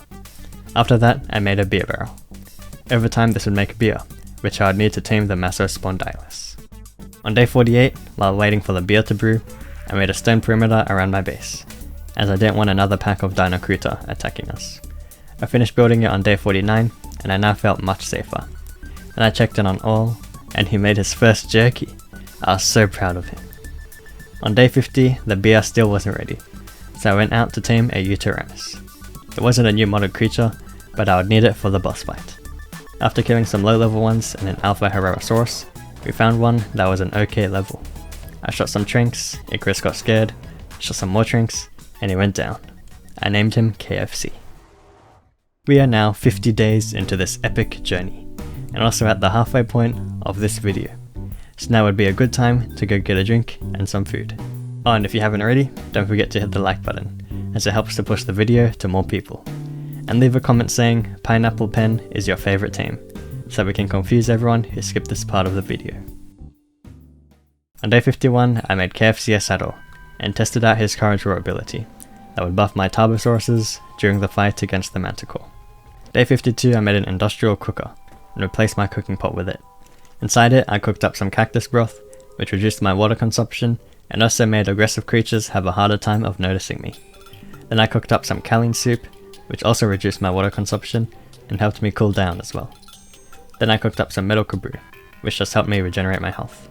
After that, I made a beer barrel. Over time this would make beer, which I would need to tame the Massospondylus. On day 48, while waiting for the beer to brew, I made a stone perimeter around my base, as I didn't want another pack of Dinocruta attacking us. I finished building it on day 49, and I now felt much safer. Then I checked in on all, and he made his first jerky. I was so proud of him. On day 50, the beer still wasn't ready, so I went out to tame a Uranus. It wasn't a new modded creature, but I would need it for the boss fight. After killing some low level ones and an Alpha Herosaurus, we found one that was an okay level. I shot some Trinks, Icarus got scared, shot some more Trinks, and he went down. I named him KFC. We are now 50 days into this epic journey, and also at the halfway point of this video. So now would be a good time to go get a drink and some food. Oh, and if you haven't already, don't forget to hit the like button, as it helps to push the video to more people. And leave a comment saying Pineapple Pen is your favourite tame, so we can confuse everyone who skipped this part of the video. On day 51, I made KFC a saddle, and tested out his Courage Roar ability, that would buff my Tarbosauruses during the fight against the Manticore. Day 52, I made an industrial cooker, and replaced my cooking pot with it. Inside it, I cooked up some cactus broth, which reduced my water consumption, and also made aggressive creatures have a harder time of noticing me. Then I cooked up some Kaleen soup, which also reduced my water consumption and helped me cool down as well. Then I cooked up some Metal Kabrew, which just helped me regenerate my health.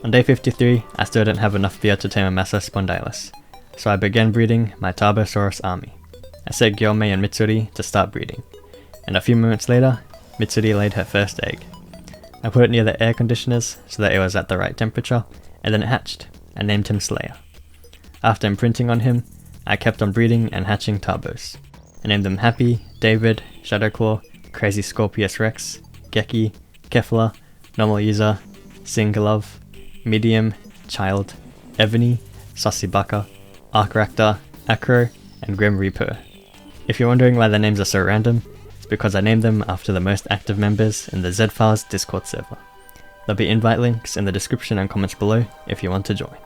On day 53, I still didn't have enough beer to tame a Massospondylus, so I began breeding my Tarbosaurus army. I set Gyomei and Mitsuri to start breeding, and a few moments later, Mitsuri laid her first egg. I put it near the air conditioners so that it was at the right temperature, and then it hatched, and named him Slayer. After imprinting on him, I kept on breeding and hatching Tarbos. I named them Happy, David, Shadowclaw, Crazy Scorpius Rex, Geki, Kefla, Normal User, Singlove, Medium, Child, Ebony, Sussybaka, ARK Raptor, Acro, and Grim Reaper. If you're wondering why their names are so random, it's because I named them after the most active members in the ZedFiles Discord server. There'll be invite links in the description and comments below if you want to join.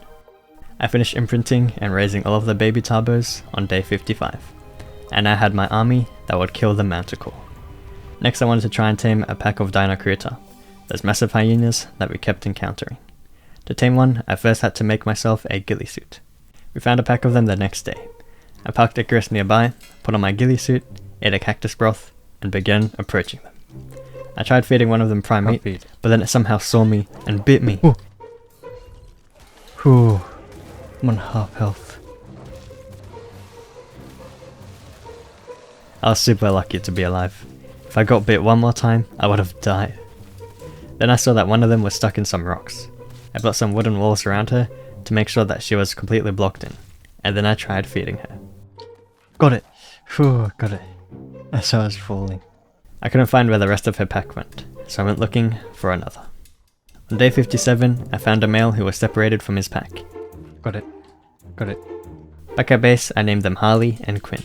I finished imprinting and raising all of the baby Tarbos on day 55, and I had my army that would kill the Manticore. Next I wanted to try and tame a pack of Dinocruta, those massive hyenas that we kept encountering. To tame one, I first had to make myself a ghillie suit. We found a pack of them the next day. I parked Icarus nearby, put on my ghillie suit, ate a cactus broth, and began approaching them. I tried feeding one of them prime meat, but then it somehow saw me and bit me. Whew, I'm on half health. I was super lucky to be alive. If I got bit one more time, I would have died. Then I saw that one of them was stuck in some rocks. I built some wooden walls around her to make sure that she was completely blocked in, and then I tried feeding her. Got it! Phew, got it. As I was falling. I couldn't find where the rest of her pack went, so I went looking for another. On day 57, I found a male who was separated from his pack. Got it. Got it. Back at base, I named them Harley and Quinn.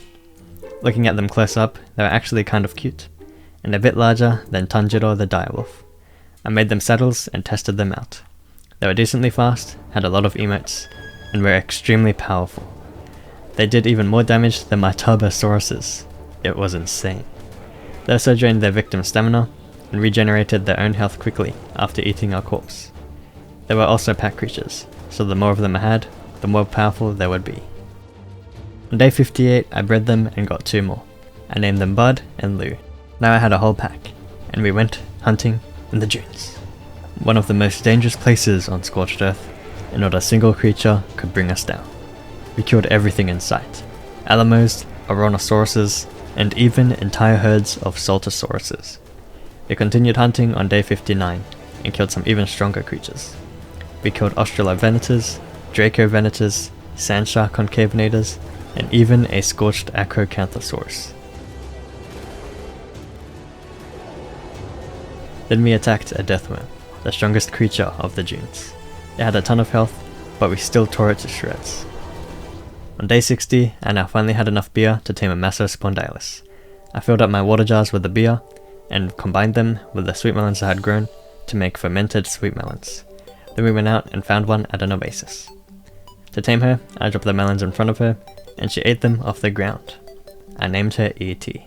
Looking at them close up, they were actually kind of cute, and a bit larger than Tanjiro the direwolf. I made them saddles and tested them out. They were decently fast, had a lot of emotes, and were extremely powerful. They did even more damage than my Turbosauruses. It was insane. They also drained their victim's stamina, and regenerated their own health quickly after eating our corpse. They were also pack creatures, so the more of them I had, the more powerful they would be. On day 58, I bred them and got 2 more. I named them Bud and Lou. Now I had a whole pack, and we went hunting in the dunes. One of the most dangerous places on Scorched Earth, and not a single creature could bring us down. We killed everything in sight. Alamos, Oronasauruses, and even entire herds of Saltosauruses. We continued hunting on day 59, and killed some even stronger creatures. We killed Australovenators, Dracovenators, Sandshark concavenators, and even a scorched Acrocanthosaurus. Then we attacked a deathworm, the strongest creature of the dunes. It had a ton of health, but we still tore it to shreds. On day 60, I now finally had enough beer to tame a Massospondylis. I filled up my water jars with the beer, and combined them with the sweet melons I had grown to make fermented sweet melons. Then we went out and found one at an oasis. To tame her, I dropped the melons in front of her, and she ate them off the ground. I named her E.T.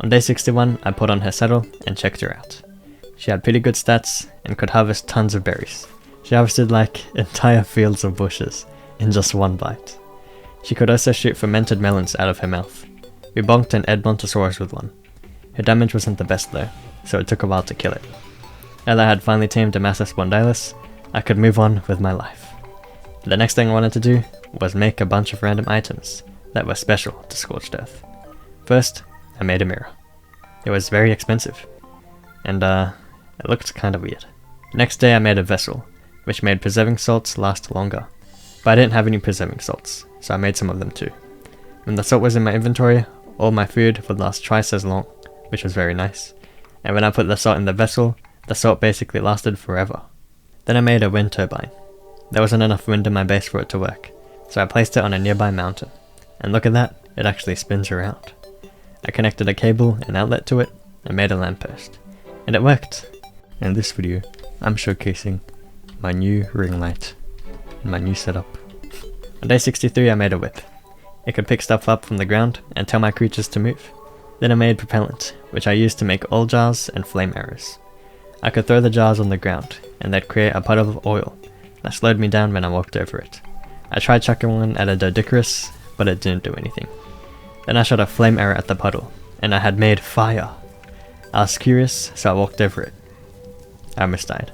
On day 61, I put on her saddle and checked her out. She had pretty good stats and could harvest tons of berries. She harvested like entire fields of bushes in just one bite. She could also shoot fermented melons out of her mouth. We bonked an Edmontosaurus with one. Her damage wasn't the best though, so it took a while to kill it. Now that I had finally tamed a Massospondylis, I could move on with my life. The next thing I wanted to do was make a bunch of random items that were special to Scorched Earth. First, I made a mirror. It was very expensive, and it looked kinda weird. Next day I made a vessel, which made preserving salts last longer, but I didn't have any preserving salts, so I made some of them too. When the salt was in my inventory, all my food would last twice as long, which was very nice, and when I put the salt in the vessel, the salt basically lasted forever. Then I made a wind turbine. There wasn't enough wind in my base for it to work, so I placed it on a nearby mountain, and look at that, it actually spins around. I connected a cable and outlet to it, and made a lamppost, and it worked. In this video, I'm showcasing my new ring light and my new setup. On day 63 I made a whip. It could pick stuff up from the ground and tell my creatures to move. Then I made propellant, which I used to make oil jars and flame arrows. I could throw the jars on the ground, and they'd create a puddle of oil that slowed me down when I walked over it. I tried chucking one at a Doedicurus, but it didn't do anything. Then I shot a flame arrow at the puddle, and I had made fire. I was curious, so I walked over it. I almost died.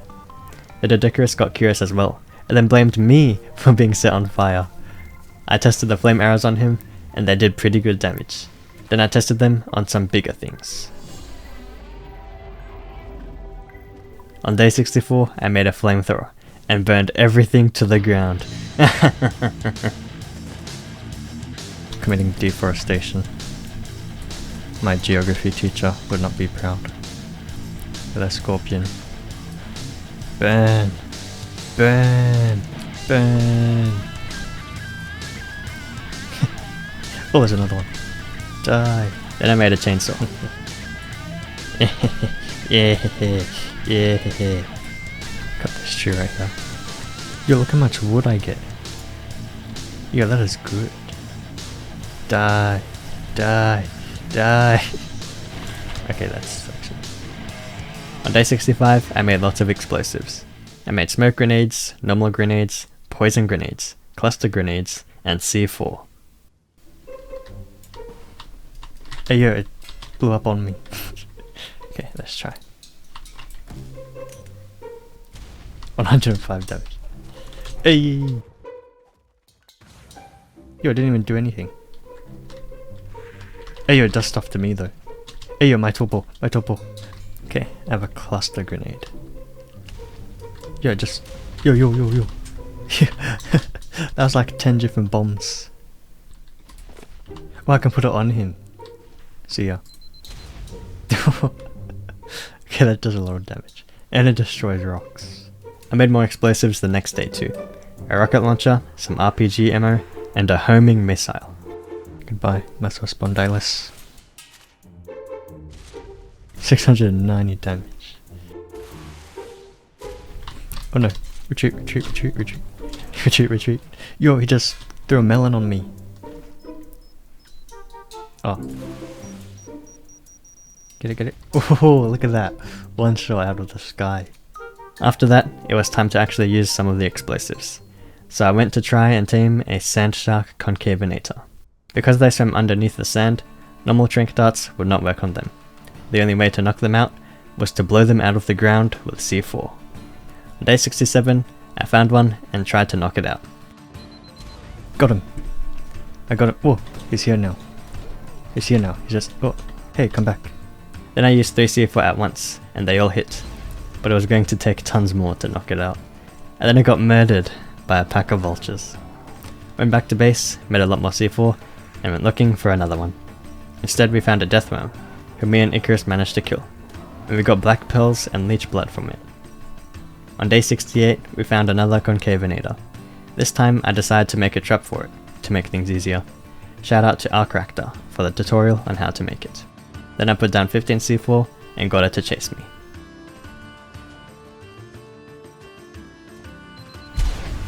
The Doedicurus got curious as well, and then blamed me for being set on fire. I tested the flame arrows on him, and they did pretty good damage. Then I tested them on some bigger things. On day 64, I made a flamethrower, and burned everything to the ground. Committing deforestation. My geography teacher would not be proud. With a scorpion. Burn! Burn! Burn! Oh, there's another one. Die! Then I made a chainsaw. Yeah, yeah. Cut this tree right here. Yo, look how much wood I get. Yo, that is good. Die! Die! Die! Okay, that's section. On day 65, I made lots of explosives. I made smoke grenades, normal grenades, poison grenades, cluster grenades, and C4. Hey yo, it blew up on me. Okay, let's try. 105 damage. Hey! Yo, it didn't even do anything. Hey yo, it does stuff to me though. Hey yo, my topo. Okay, I have a cluster grenade. Yo, just... Yo. That was like 10 different bombs. Well, I can put it on him. See ya. Okay, that does a lot of damage. And it destroys rocks. I made more explosives the next day too. A rocket launcher, some RPG ammo, and a homing missile. Goodbye, muscle spondylus. 690 damage. Oh no, retreat, retreat, retreat, retreat. Retreat, retreat. Yo, he just threw a melon on me. Oh. Get it, get it. Oh, look at that. One shot out of the sky. After that, it was time to actually use some of the explosives. So I went to try and tame a sand shark concavenator. Because they swim underneath the sand, normal tranq darts would not work on them. The only way to knock them out was to blow them out of the ground with C4. On day 67, I found one and tried to knock it out. Got him! I got him. Oh, he's here now. He's here now. He's just... Oh, hey, come back. Then I used 3 C4 at once, and they all hit. But it was going to take tons more to knock it out. And then it got murdered by a pack of vultures. Went back to base, made a lot more C4, and went looking for another one. Instead we found a deathworm, who me and Icarus managed to kill, and we got black pearls and leech blood from it. On day 68 we found another concavenator. This time I decided to make a trap for it, to make things easier. Shout out to ARK for the tutorial on how to make it. Then I put down 15 C4 and got it to chase me.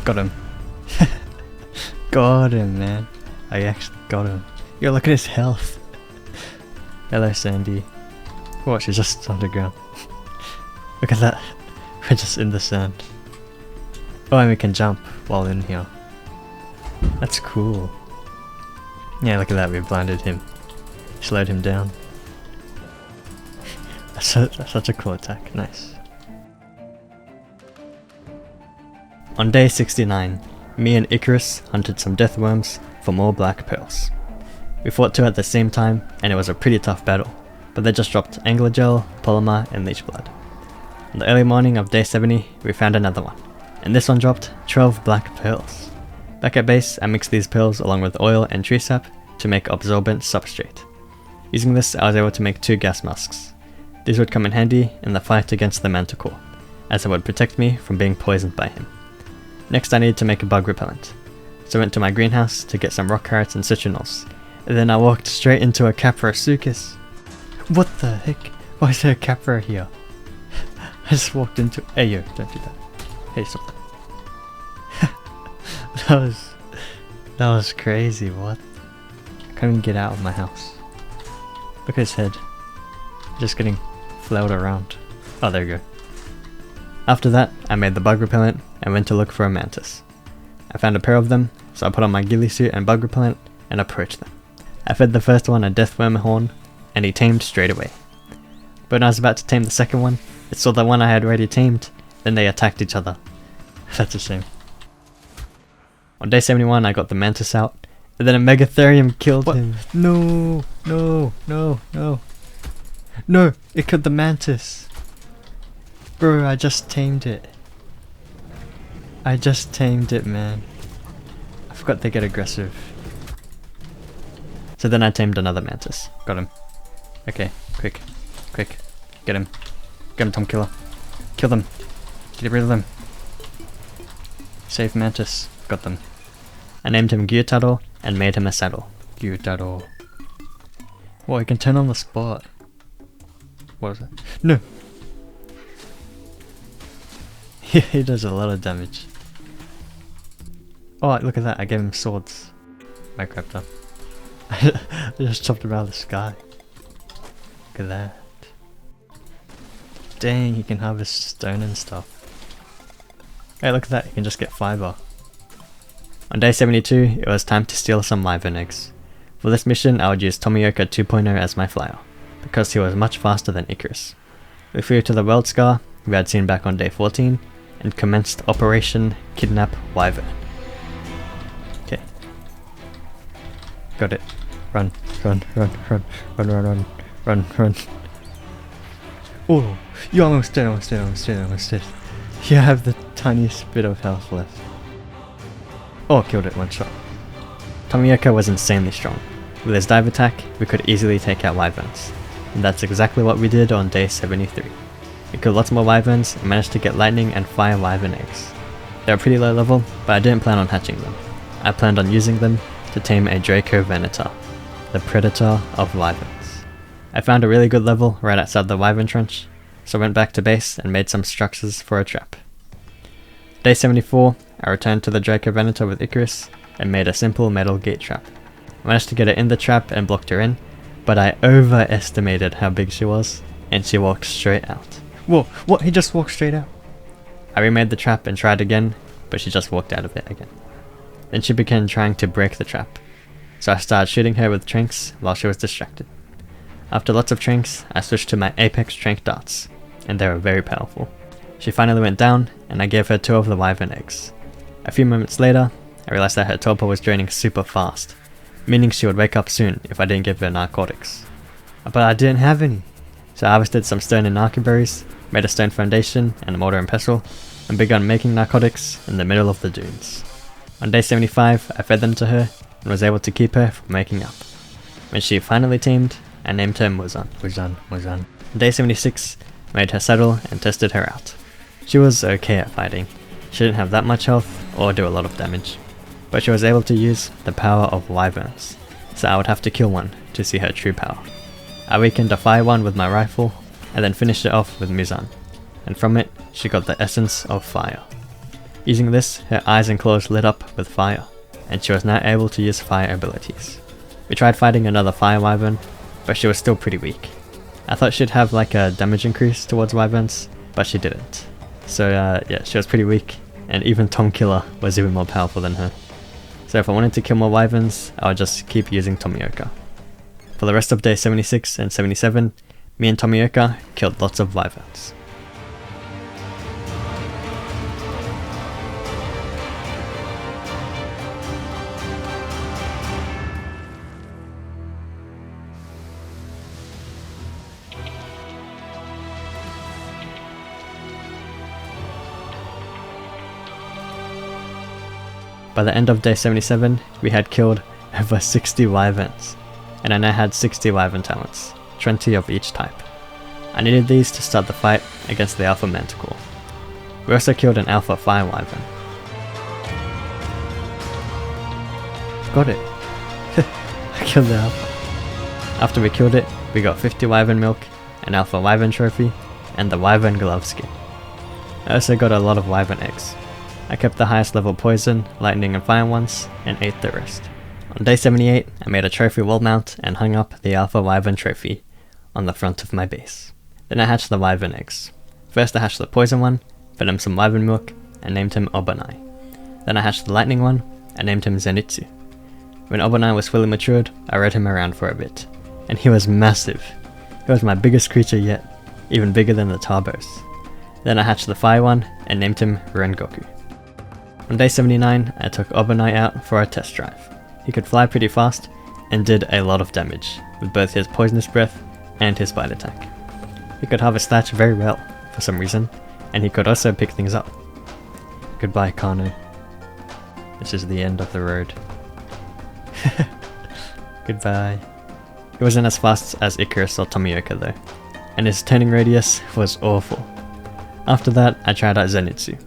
Got him. Got him, man. I actually got him. Yo, look at his health. Hello, Sandy. What? She's just underground. Look at that. We're just in the sand. Oh, and we can jump while in here. That's cool. Yeah, look at that. We blinded him. Slowed him down. That's such a cool attack. Nice. On day 69, me and Icarus hunted some deathworms for more black pearls. We fought 2 at the same time, and it was a pretty tough battle, but they just dropped angler gel, polymer, and leech blood. On the early morning of day 70, we found another one, and this one dropped 12 black pearls. Back at base, I mixed these pearls along with oil and tree sap to make absorbent substrate. Using this, I was able to make 2 gas masks. These would come in handy in the fight against the manticore, as it would protect me from being poisoned by him. Next I needed to make a bug repellent, so I went to my greenhouse to get some rock carrots and citronals, and then I walked straight into a Caprosuchus. What the heck? Why is there a Capra here? I just walked into... Hey yo, don't do that. Hey, stop that. That was crazy, what? I can't even get out of my house. Look at his head. Just getting flailed around. Oh, there you go. After that, I made the bug repellent and went to look for a mantis. I found a pair of them, so I put on my ghillie suit and bug repellent and approached them. I fed the first one a deathworm horn, and he tamed straight away. But when I was about to tame the second one, it saw the one I had already tamed, then they attacked each other. That's a shame. On day 71 I got the mantis out, and then a megatherium killed him. No, no, no, no. No, it killed the mantis. Bro, I just tamed it. I just tamed it, man. I forgot they get aggressive. So then I tamed another mantis. Got him. Okay, quick. Quick. Get him. Get him, Tom Killer. Kill them. Get rid of them. Save mantis. Got them. I named him Gyutaro and made him a saddle. Gyutaro. Whoa, he can turn on the spot. What is that? No! He does a lot of damage. Oh, look at that, I gave him swords. Minecrafter. I just chopped him out of the sky. Look at that. Dang, he can harvest stone and stuff. Hey, look at that, he can just get fiber. On day 72, it was time to steal some wyvern eggs. For this mission, I would use Tomioka 2.0 as my flyer, because he was much faster than Icarus. We flew to the world scar we had seen back on day 14, and commenced Operation Kidnap Wyvern. Okay. Got it. Run, run, run, run, run, run, run, run, run. Oh, you almost dead, almost dead, almost dead, almost dead. You have the tiniest bit of health left. Oh, killed it, one shot. Tomioka was insanely strong. With his dive attack, we could easily take out wyverns. And that's exactly what we did on day 73. We killed lots more wyverns and managed to get lightning and fire wyvern eggs. They were pretty low level, but I didn't plan on hatching them. I planned on using them to tame a Draco Venator, the predator of wyverns. I found a really good level right outside the wyvern trench, so I went back to base and made some structures for a trap. Day 74, I returned to the Draco Venator with Icarus and made a simple metal gate trap. I managed to get it in the trap and blocked her in, but I overestimated how big she was, and she walked straight out. Whoa, what? He just walked straight out. I remade the trap and tried again, but she just walked out of it again. Then she began trying to break the trap, so I started shooting her with tranks while she was distracted. After lots of tranks, I switched to my Apex trank darts, and they were very powerful. She finally went down, and I gave her 2 of the wyvern eggs. A few moments later, I realized that her torpor was draining super fast, meaning she would wake up soon if I didn't give her narcotics. But I didn't have any, so I harvested some stone and narco berries, made a stone foundation and a mortar and pestle, and began making narcotics in the middle of the dunes. On day 75, I fed them to her, and was able to keep her from waking up. When she finally tamed, I named her Muzan. On day 76, I made her settle and tested her out. She was okay at fighting. She didn't have that much health or do a lot of damage, but she was able to use the power of wyverns, so I would have to kill one to see her true power. I weakened a fire one with my rifle, and then finished it off with Muzan, and from it, she got the essence of fire. Using this, her eyes and claws lit up with fire, and she was now able to use fire abilities. We tried fighting another fire wyvern, but she was still pretty weak. I thought she'd have like a damage increase towards wyverns, but she didn't. So yeah, she was pretty weak, and even Tom Killer was even more powerful than her. So if I wanted to kill more wyverns, I would just keep using Tomioka. For the rest of day 76 and 77, me and Tomioka killed lots of wyverns. By the end of day 77, we had killed over 60 wyverns, and I now had 60 wyvern talents, 20 of each type. I needed these to start the fight against the alpha manticore. We also killed an alpha fire wyvern. Got it! I killed the alpha. After we killed it, we got 50 wyvern milk, an alpha wyvern trophy, and the wyvern glove skin. I also got a lot of wyvern eggs. I kept the highest level poison, lightning and fire ones, and ate the rest. On day 78, I made a trophy wall mount and hung up the alpha wyvern trophy on the front of my base. Then I hatched the wyvern eggs. First I hatched the poison one, fed him some wyvern milk, and named him Obanai. Then I hatched the lightning one, and named him Zenitsu. When Obanai was fully matured, I rode him around for a bit, and he was massive. He was my biggest creature yet, even bigger than the Tarbos. Then I hatched the fire one, and named him Rengoku. On day 79, I took Obanai out for a test drive. He could fly pretty fast, and did a lot of damage, with both his poisonous breath and his bite attack. He could harvest thatch very well, for some reason, and he could also pick things up. Goodbye, Kano. This is the end of the road. Goodbye. He wasn't as fast as Icarus or Tomioka though, and his turning radius was awful. After that, I tried out Zenitsu.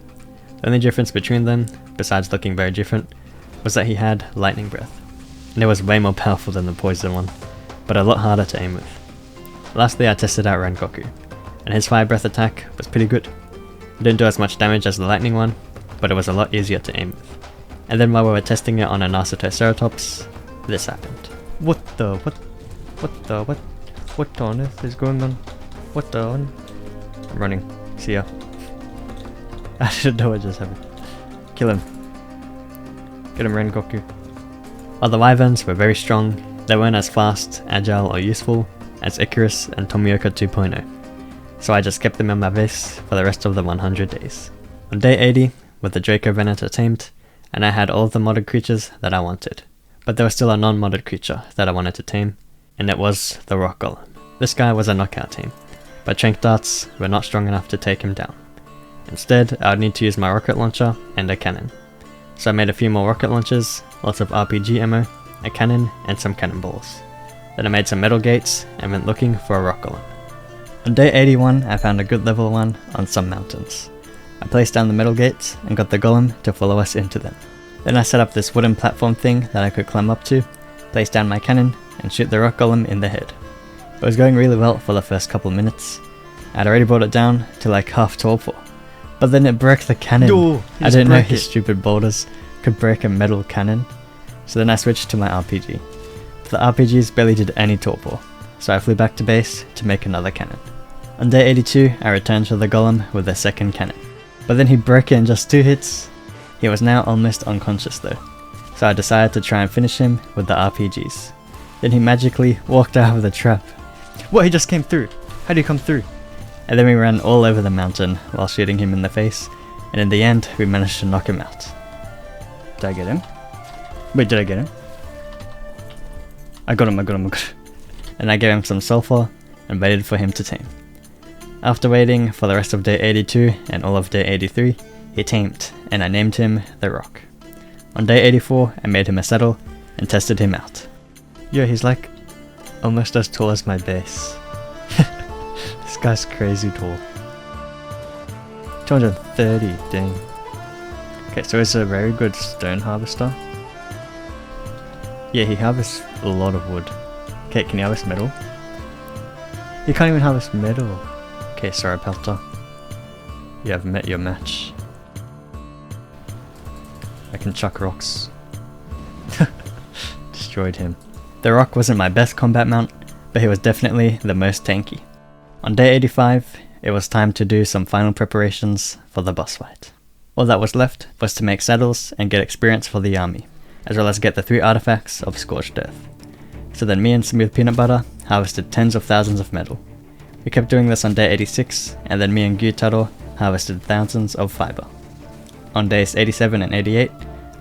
The only difference between them, besides looking very different, was that he had lightning breath, and it was way more powerful than the poison one, but a lot harder to aim with. Lastly, I tested out Rengoku, and his fire breath attack was pretty good. It didn't do as much damage as the lightning one, but it was a lot easier to aim with. And then while we were testing it on a Narcotoceratops, this happened. What on earth is going on? What the on? I'm running. See ya. I didn't know what just happened. Kill him. Get him, Rengoku. While the wyverns were very strong, they weren't as fast, agile or useful as Icarus and Tomioka 2.0, so I just kept them in my base for the rest of the 100 days. On day 80, with the Draco Venator tamed, and I had all of the modded creatures that I wanted, but there was still a non-modded creature that I wanted to tame, and it was the Rock Golem. This guy was a knockout tame, but trank darts were not strong enough to take him down. Instead, I would need to use my rocket launcher and a cannon. So I made a few more rocket launchers, lots of RPG ammo, a cannon, and some cannonballs. Then I made some metal gates and went looking for a rock golem. On day 81, I found a good level one on some mountains. I placed down the metal gates and got the golem to follow us into them. Then I set up this wooden platform thing that I could climb up to, place down my cannon, and shoot the rock golem in the head. It was going really well for the first couple minutes. I'd already brought it down to like half torpor, but then it broke the cannon. No, I didn't know his stupid boulders could break a metal cannon, so then I switched to my RPG. But the RPGs barely did any torpor, so I flew back to base to make another cannon. On day 82, I returned to the golem with a second cannon, but then he broke it in just 2 hits. He was now almost unconscious though, so I decided to try and finish him with the RPGs. Then he magically walked out of the trap. What, he just came through? How did he come through? And then we ran all over the mountain while shooting him in the face, and in the end we managed to knock him out. Did I get him? Wait, did I get him? I got him. And I gave him some sulfur and waited for him to tame. After waiting for the rest of day 82 and all of day 83, he tamed, and I named him The Rock. On day 84, I made him a saddle and tested him out. Yo, he's like almost as tall as my base. This guy's crazy tall. 230, dang. Okay, so he's a very good stone harvester. Yeah, he harvests a lot of wood. Okay, can he harvest metal? He can't even harvest metal. Okay, sorry, Pelter. You have met your match. I can chuck rocks. Destroyed him. The Rock wasn't my best combat mount, but he was definitely the most tanky. On day 85, it was time to do some final preparations for the boss fight. All that was left was to make saddles and get experience for the army, as well as get the 3 artifacts of Scorched Earth. So then me and Smooth Peanut Butter harvested tens of thousands of metal. We kept doing this on day 86, and then me and Gyutaro harvested thousands of fiber. On days 87 and 88,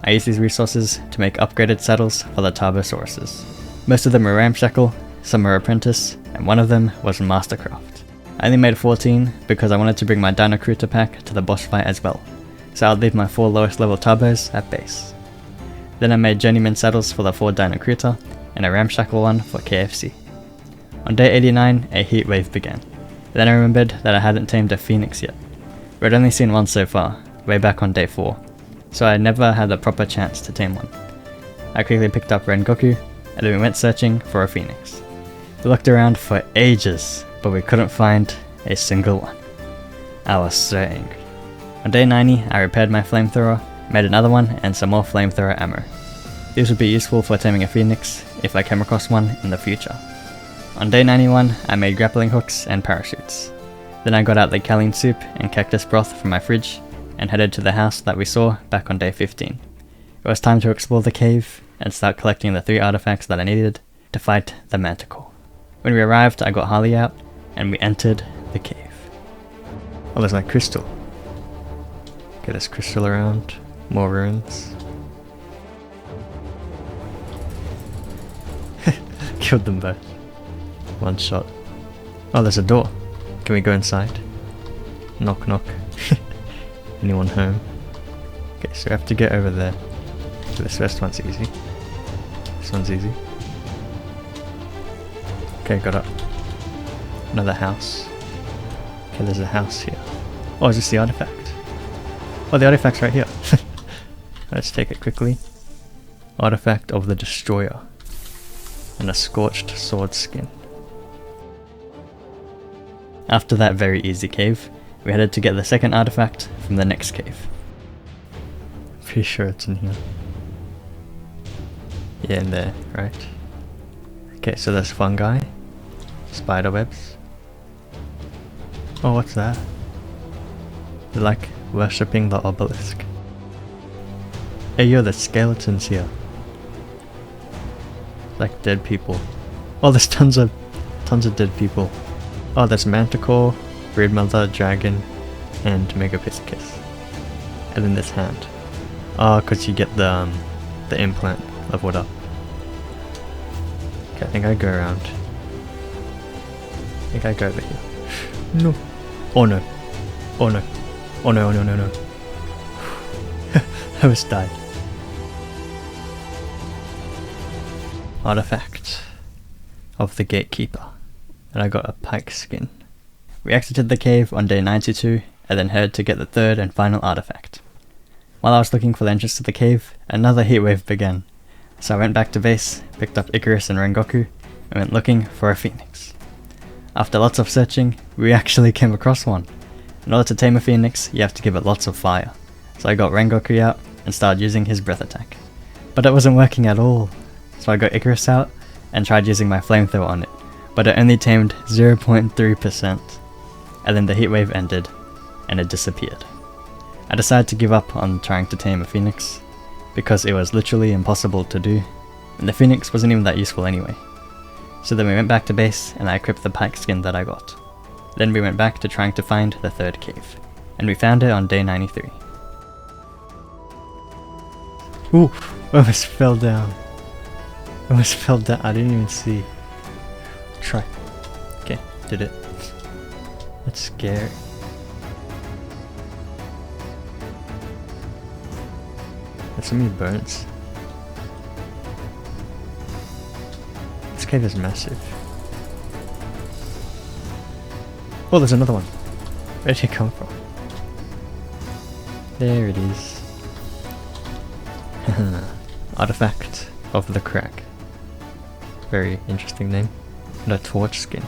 I used these resources to make upgraded saddles for the Tarbosauruses. Most of them were ramshackle, some were apprentice, and one of them was mastercraft. I only made 14 because I wanted to bring my Dino Cruiser pack to the boss fight as well, so I'd leave my 4 lowest level Tarbos at base. Then I made journeyman saddles for the 4 Dino Cruiser and a ramshackle one for KFC. On day 89, a heat wave began. Then I remembered that I hadn't tamed a phoenix yet. We'd only seen one so far, way back on day 4, so I never had a proper chance to tame one. I quickly picked up Rengoku, and then we went searching for a phoenix. We looked around for ages, but we couldn't find a single one. I was so angry. On day 90, I repaired my flamethrower, made another one, and some more flamethrower ammo. These would be useful for taming a phoenix if I came across one in the future. On day 91, I made grappling hooks and parachutes. Then I got out the Kaleen soup and cactus broth from my fridge and headed to the house that we saw back on day 15. It was time to explore the cave and start collecting the 3 artifacts that I needed to fight the Manticore. When we arrived, I got Harley out and we entered the cave. Oh, there's like crystal. Okay, there's crystal around. More ruins. Killed them both. One shot. Oh, there's a door. Can we go inside? Knock knock. Anyone home? Okay, so we have to get over there. So this first one's easy. This one's easy. Okay, got up. Another house. Okay, there's a house here. Oh, is this the artifact? Oh, the artifact's right here. Let's take it quickly. Artifact of the Destroyer. And a scorched sword skin. After that very easy cave, we headed to get the second artifact from the next cave. Pretty sure it's in here. Yeah, in there, right? Okay, so there's fungi. Spider webs. Oh, what's that? They're like worshipping the obelisk. Hey yo, there's skeletons here. Like dead people. Oh, there's tons of dead people. Oh, there's Manticore, Broodmother, Dragon, and Megapithecus. And then this hand. Oh, cause you get the implant leveled up. Okay, I think I go around. I think I go over here. No. Oh no. Oh no. Oh no, no, no, no. I almost died. Artifact of the Gatekeeper. And I got a pike skin. We exited the cave on day 92 and then headed to get the third and final artifact. While I was looking for the entrance to the cave, another heatwave began. So I went back to base, picked up Icarus and Rengoku, and went looking for a phoenix. After lots of searching, we actually came across one. In order to tame a phoenix, you have to give it lots of fire. So I got Rengoku out and started using his breath attack. But it wasn't working at all. So I got Icarus out and tried using my flamethrower on it, but it only tamed 0.3%. And then the heatwave ended, and it disappeared. I decided to give up on trying to tame a phoenix, because it was literally impossible to do, and the phoenix wasn't even that useful anyway. So then we went back to base and I equipped the pike skin that I got. Then we went back to trying to find the third cave, and we found it on day 93. Ooh, almost fell down. Almost fell down, I didn't even see. Try. Okay, did it. That's scary. There's so many birds. This cave is massive. Oh, there's another one. Where did it come from? There it is. Artifact of the Crack. Very interesting name. And a torch skin.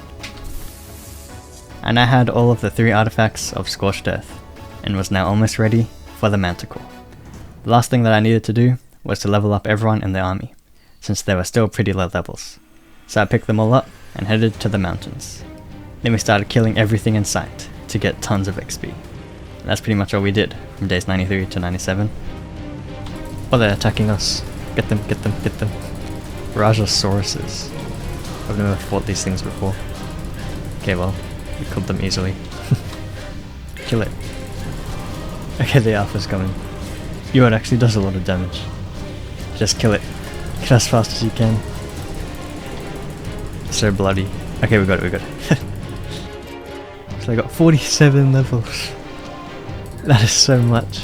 And I had all of the 3 artifacts of Scorched Earth, and was now almost ready for the Manticore. The last thing that I needed to do was to level up everyone in the army, since they were still pretty low levels. So I picked them all up and headed to the mountains. Then we started killing everything in sight to get tons of XP. And that's pretty much all we did from days 93 to 97. Oh, they're attacking us. Get them, get them, get them. Rajasauruses. I've never fought these things before. Okay, well, we killed them easily. Kill it. Okay, the alpha's coming. Yo, it actually does a lot of damage. Just kill it. Kill as fast as you can. So bloody. Okay, we got it, we got it. So I got 47 levels. That is so much.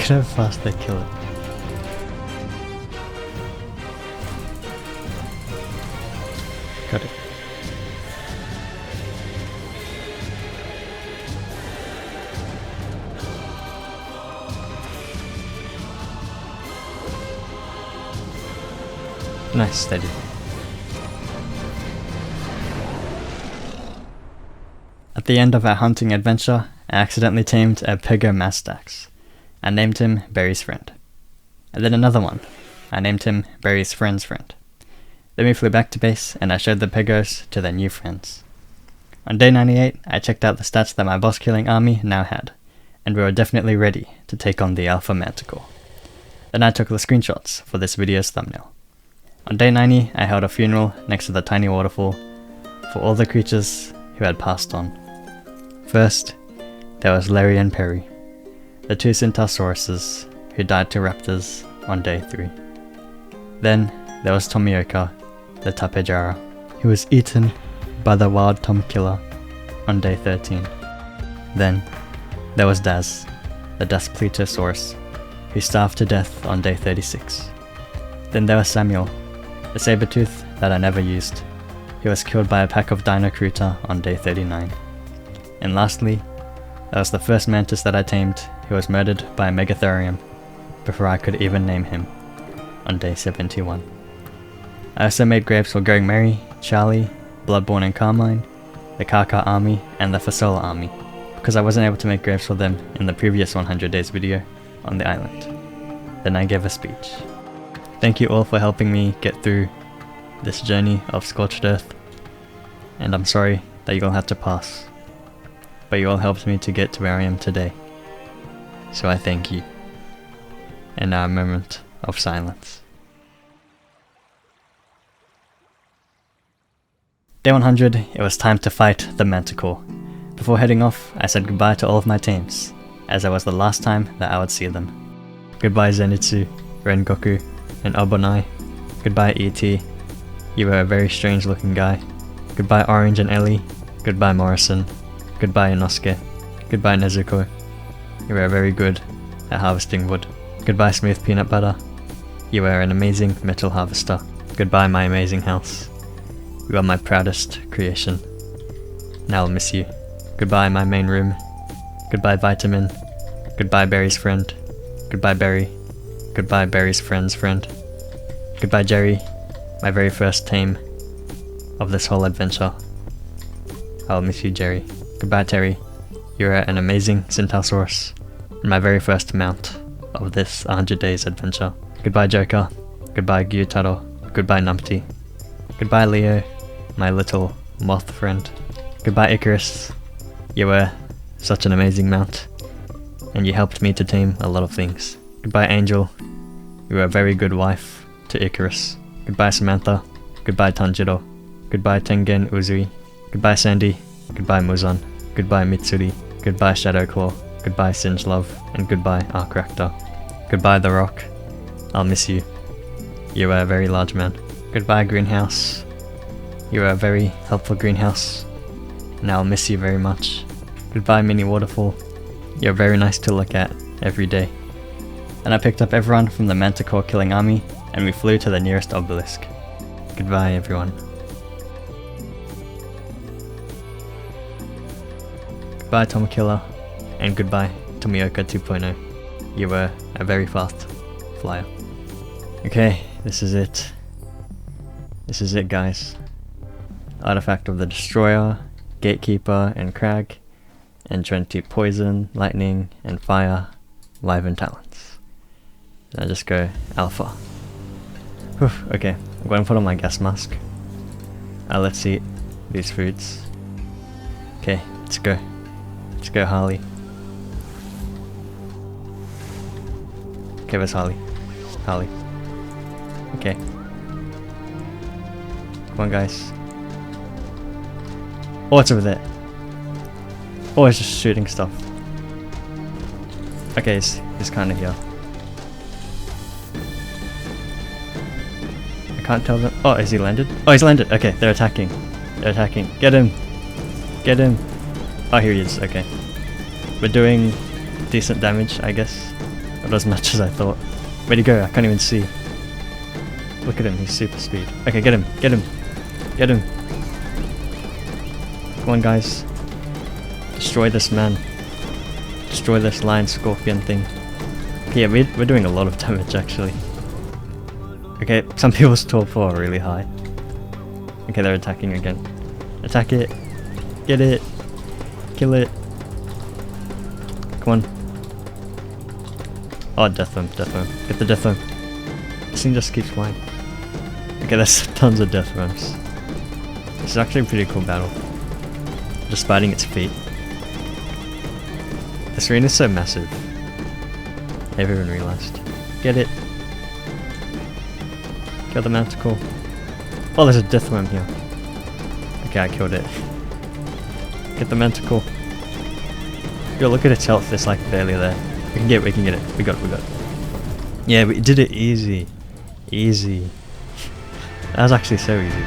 Look at how fast they kill it. Got it. Nice, steady. At the end of our hunting adventure, I accidentally tamed a Pegomastax. I named him Barry's friend. And then another one. I named him Barry's friend's friend. Then we flew back to base and I showed the Pegos to their new friends. On day 98, I checked out the stats that my boss killing army now had, and we were definitely ready to take on the Alpha Manticore. Then I took the screenshots for this video's thumbnail. On day 90, I held a funeral next to the tiny waterfall for all the creatures who had passed on. First, there was Larry and Perry, the 2 Centaursauruses who died to raptors on day 3. Then there was Tomioka, the Tapejara, who was eaten by the wild Tom Killer on day 13. Then there was Daz, the Daspletosaurus, who starved to death on day 36. Then there was Samuel, the saber-tooth that I never used, who was killed by a pack of Dinocruta on day 39. And lastly, there was the first mantis that I tamed, who was murdered by a Megatherium before I could even name him, on day 71. I also made graves for Going Merry, Charlie, Bloodborne and Carmine, the Kaka army, and the Fasola army, because I wasn't able to make graves for them in the previous 100 days video on the island. Then I gave a speech. Thank you all for helping me get through this journey of Scorched Earth, and I'm sorry that you all had to pass, but you all helped me to get to where I am today, so I thank you. And now a moment of silence. Day 100, it was time to fight the Manticore. Before heading off, I said goodbye to all of my teams, as it was the last time that I would see them. Goodbye Zenitsu, Rengoku, and Obonai. Goodbye E.T. You were a very strange looking guy. Goodbye Orange and Ellie. Goodbye Morrison. Goodbye Inosuke. Goodbye Nezuko. You were very good at harvesting wood. Goodbye Smooth Peanut Butter. You were an amazing metal harvester. Goodbye my amazing house. You are my proudest creation. Now I'll miss you. Goodbye my main room. Goodbye Vitamin. Goodbye Barry's friend. Goodbye Barry. Goodbye Barry's friend's friend. Goodbye Jerry, my very first tame of this whole adventure. I'll miss you Jerry. Goodbye Terry. You're an amazing Centaurosaurus, and my very first mount of this 100 days adventure. Goodbye Joker. Goodbye Gyutaro. Goodbye Numpty. Goodbye Leo, my little moth friend. Goodbye Icarus. You were such an amazing mount, and you helped me to tame a lot of things. Goodbye Angel. You were a very good wife to Icarus. Goodbye Samantha. Goodbye Tanjiro. Goodbye Tengen Uzui. Goodbye Sandy. Goodbye Muzan. Goodbye Mitsuri. Goodbye Shadowclaw. Goodbye Singelove. And goodbye ARK Raptor. Goodbye The Rock. I'll miss you. You were a very large man. Goodbye Greenhouse. You were a very helpful greenhouse, and I'll miss you very much. Goodbye Mini Waterfall. You're very nice to look at every day. And I picked up everyone from the Manticore killing army, and we flew to the nearest obelisk. Goodbye everyone. Goodbye Tomokiller, and goodbye Tomioka 2.0. You were a very fast flyer. Okay, this is it. This is it guys. Artifact of the Destroyer, Gatekeeper and Crag, and 20 Poison, Lightning and Fire, Wyvern Talents. Now just go Alpha. Whew, okay, I'm going to put on my gas mask. Let's eat these foods. Okay, let's go. Let's go Harley. Okay, where's Harley? Harley. Okay. Come on guys. Oh, it's over there. Oh, it's just shooting stuff. Okay, he's kind of here. I can't tell them. Oh, is he landed? Oh, he's landed. Okay, they're attacking. They're attacking. Get him. Get him. Oh, here he is. Okay. We're doing decent damage, I guess. Not as much as I thought. Where'd he go? I can't even see. Look at him. He's super speed. Okay, get him. Get him. Get him. Come on, guys. Destroy this man. Destroy this lion scorpion thing. Yeah, we're doing a lot of damage, actually. Okay, some people's top 4 are really high. Okay, they're attacking again. Attack it. Get it. Kill it. Come on. Oh, death worm, death worm. Get the death worm. This thing just keeps flying. Okay, there's tons of death worms. This is actually a pretty cool battle. Just fighting its feet. This arena is so massive. I haven't even realized. Get it. Kill the manticore. Oh, there's a death worm here. Okay, I killed it. Get the manticore. Yo, look at its health, it's like barely there. We can get it. We got it. Yeah, we did it easy. Easy. That was actually so easy.